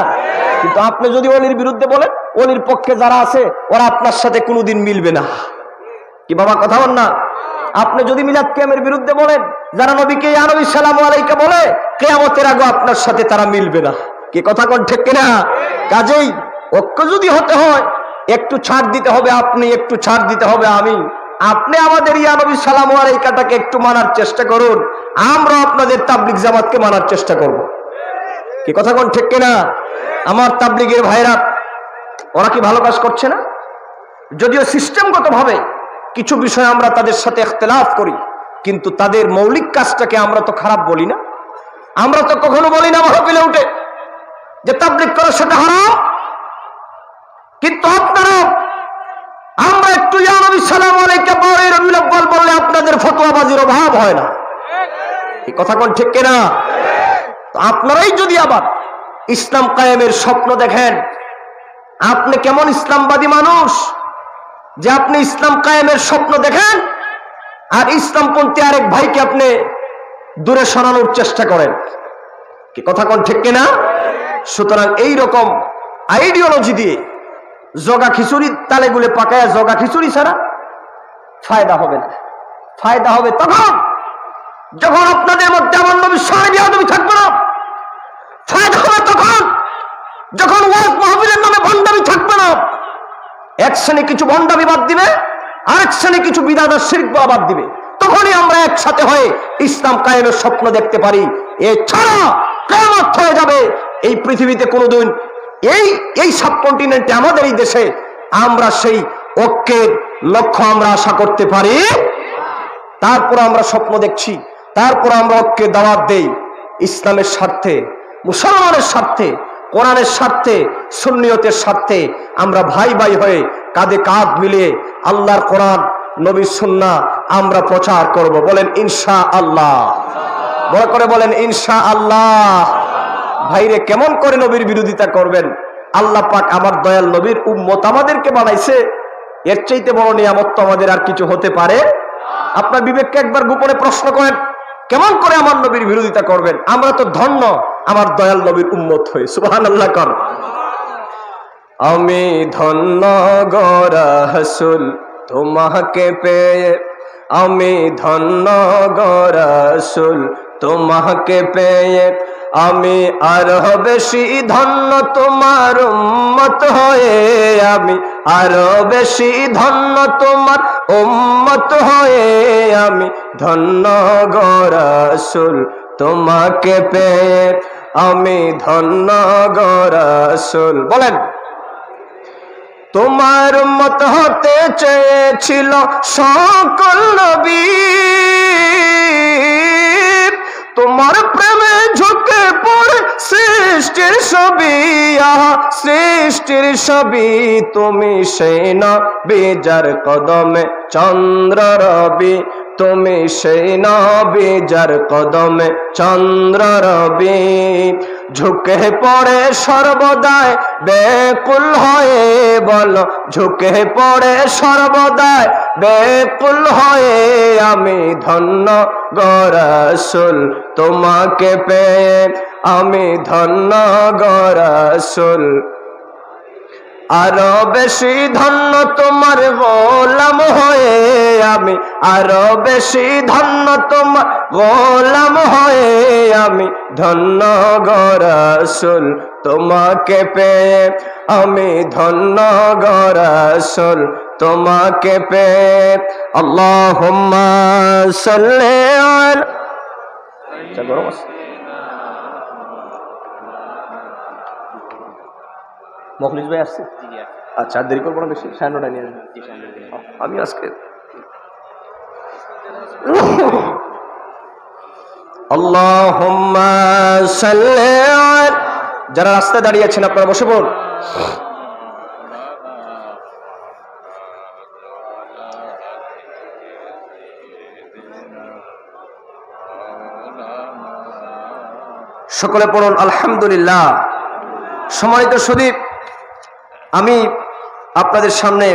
কিন্তু আপনি যদি ওলির বিরুদ্ধে বলেন, ওলির পক্ষে যারা আছে ওরা আপনার সাথে কোনোদিন মিলবে না। কি বাবা কথা বল না? আপনি যদি মিলাদ কিয়ামের বিরুদ্ধে বলেন, যারা নবীকে ইয়া নবী সালামু আলাইকা বলে, কিয়ামতের আগে আপনার সাথে তারা মিলবে না। কি কথা কোন ঠিক কিনা? কাজেই ঐক্য যদি হতে হয় একটু ছাড় দিতে হবে আপনি, একটু ছাড় দিতে হবে আমি। আপনি আমাদের ইয়া নবী সালামু আলাইকাটাকে একটু মানার চেষ্টা করুন, আমরা আপনাদের তাবলিগ জামাতকে মানার চেষ্টা করব। কি কথা কোন ঠিক কিনা? আমার তাবলিগের ভাইরা ওরা কি ভালো কাজ করছে না? যদিও সিস্টেমগতভাবে কিছু বিষয় আমরা তাদের সাথে ইখতিলাফ করি, কিন্তু তাদের মৌলিক কাজটাকে আমরা তো খারাপ বলি না। আমরা তো কখনো বলি না মাহফিলে উঠে যে তাবলিগ করা সেটা হারাম। কিন্তু আপনারা আমরা একটু ইয়া নবী সালামু আলাইকা পরে রবিউল আউয়াল বললে আপনাদের ফতোয়াবাজির অভাব হয় না। এই কথা কোন ঠিক কিনা? তো আপনারাই যদি আবার ইসলাম কায়েমের স্বপ্ন দেখেন, আপনি কেমন ইসলামবাদী মানুষ যে আপনি ইসলাম কায়েমের স্বপ্ন দেখেন আর ইসলামপন্থী আরেক ভাইকে আপনি দূরে সরানোর চেষ্টা করেন। কি কথা কোন ঠিক কিনা? সুতরাং এই রকম আইডিওলজি দিয়ে জগা খিচুড়ি তালে গুলে পাকায় জগা খিচুড়ি ছাড়া ফায়দা হবে না। ফায়দা হবে তখন যখন আপনাদের মধ্যে আমার নবীর শানে বিয়াদবি থাকবে না। ফায়দা হবে তখন যখন ওয়াজ মাহফিলের নামে ভণ্ডামি থাকবে না। এক শ্রেণী কিছু ভণ্ডামি বাদ দিবে, আরেক শ্রেণী কিছু বিদআত আর শিরক বাদ দিবে। তখনই আমরা একসাথে হয়ে ইসলাম কায়েমের স্বপ্ন দেখতে পারি। এছাড়া কিয়ামত হয়ে যাবে এই পৃথিবীতে কোনোদিন এই সাবকন্টিনেন্টে আমাদের এই দেশে আমরা সেই ঐক্যের লক্ষ্য আমরা আশা করতে পারি। তারপর আমরা স্বপ্ন দেখছি, তারপর আমরা ঐক্যের দাওয়াত দেই ইসলামের স্বার্থে, মুসলমানের স্বার্থে, কোরআনের স্বার্থে, সুন্নিয়তের স্বার্থে আমরা ভাই ভাই হয়ে কাঁধে কাঁধ মিলিয়ে আল্লাহর কোরআন নবীর সুন্নাহ আমরা প্রচার করব। বলেন ইনশাআল্লাহ। বড় করে বলেন ইনশাআল্লাহ। ভাইরে কেমন করে নবীর বিরোধিতা করবেন? আল্লাহ পাক আমার দয়াল নবীর উম্মত আমাদেরকে বানাইছে, এর চাইতে বড় নিয়ামত তো আমাদের আর কিছু হতে পারে? আপনার বিবেককে একবার গোপনে প্রশ্ন করেন, কেমন করে আমার নবীর বিরোধিতা করবেন? আমরা তো ধন্য আমার দয়াল নবীর উম্মত হয়ে। সুবহানাল্লাহ কর। আমি ধন্য গো রাসূল তোমাকে পেয়ে, আমি ধন্য গো রাসূল তোমাকে পেয়ে, আমি আরো বেশি ধন্য তোমার উম্মত হয়ে, আমি আরো বেশি ধন্য তোমার উম্মত হয়ে, আমি ধন্য গো রাসূল তোমাকে পেয়ে, আমি ধন্য গো রাসূল। বলেন তোমার উম্মত হতে চেয়েছিল সকল নবী, তোমার প্রেমে ঝুঁকে পড়ে সৃষ্টির ছবি, আহা সৃষ্টির ছবি, তুমি সেই নবী যার কদমে চন্দ্র রবি, তুমি সেই নবী যার কদমে চন্দ্র রবি, ঝুঁকে পড়ে সর্বদাই বেকুল হয়ে, বলো ঝুঁকে পড়ে সর্বদাই বেকুল হয়ে, আমি ধন্য গো রাসূল তোমাকে পেয়ে, আমি ধন্য গো রাসূল। আরো বেশি ধন্য তোমার গোলাম হয়ে, আমি আরো বেশি ধন্য তোমার গোলাম হয়ে, আমি ধন্য গো রাসূল তোমাকে পেয়ে, আমি ধন্য গো রাসূল তোমাকে পেয়ে। আল্লাহুম্মা সাল্লি আলা। মখলিস ভাই আসছে? আচ্ছা, আর দেরি করবো না বেশি, 9:30 নিয়ে আমি আজকে আল্লাহুম্মা সাল্লি আলা। যারা রাস্তায় দাঁড়িয়ে আছেন আপনারা বসে পড়ুন। সকলে পড়ুন আলহামদুলিল্লাহ। সম্মানিত সুধী, আমি আপনাদের সামনে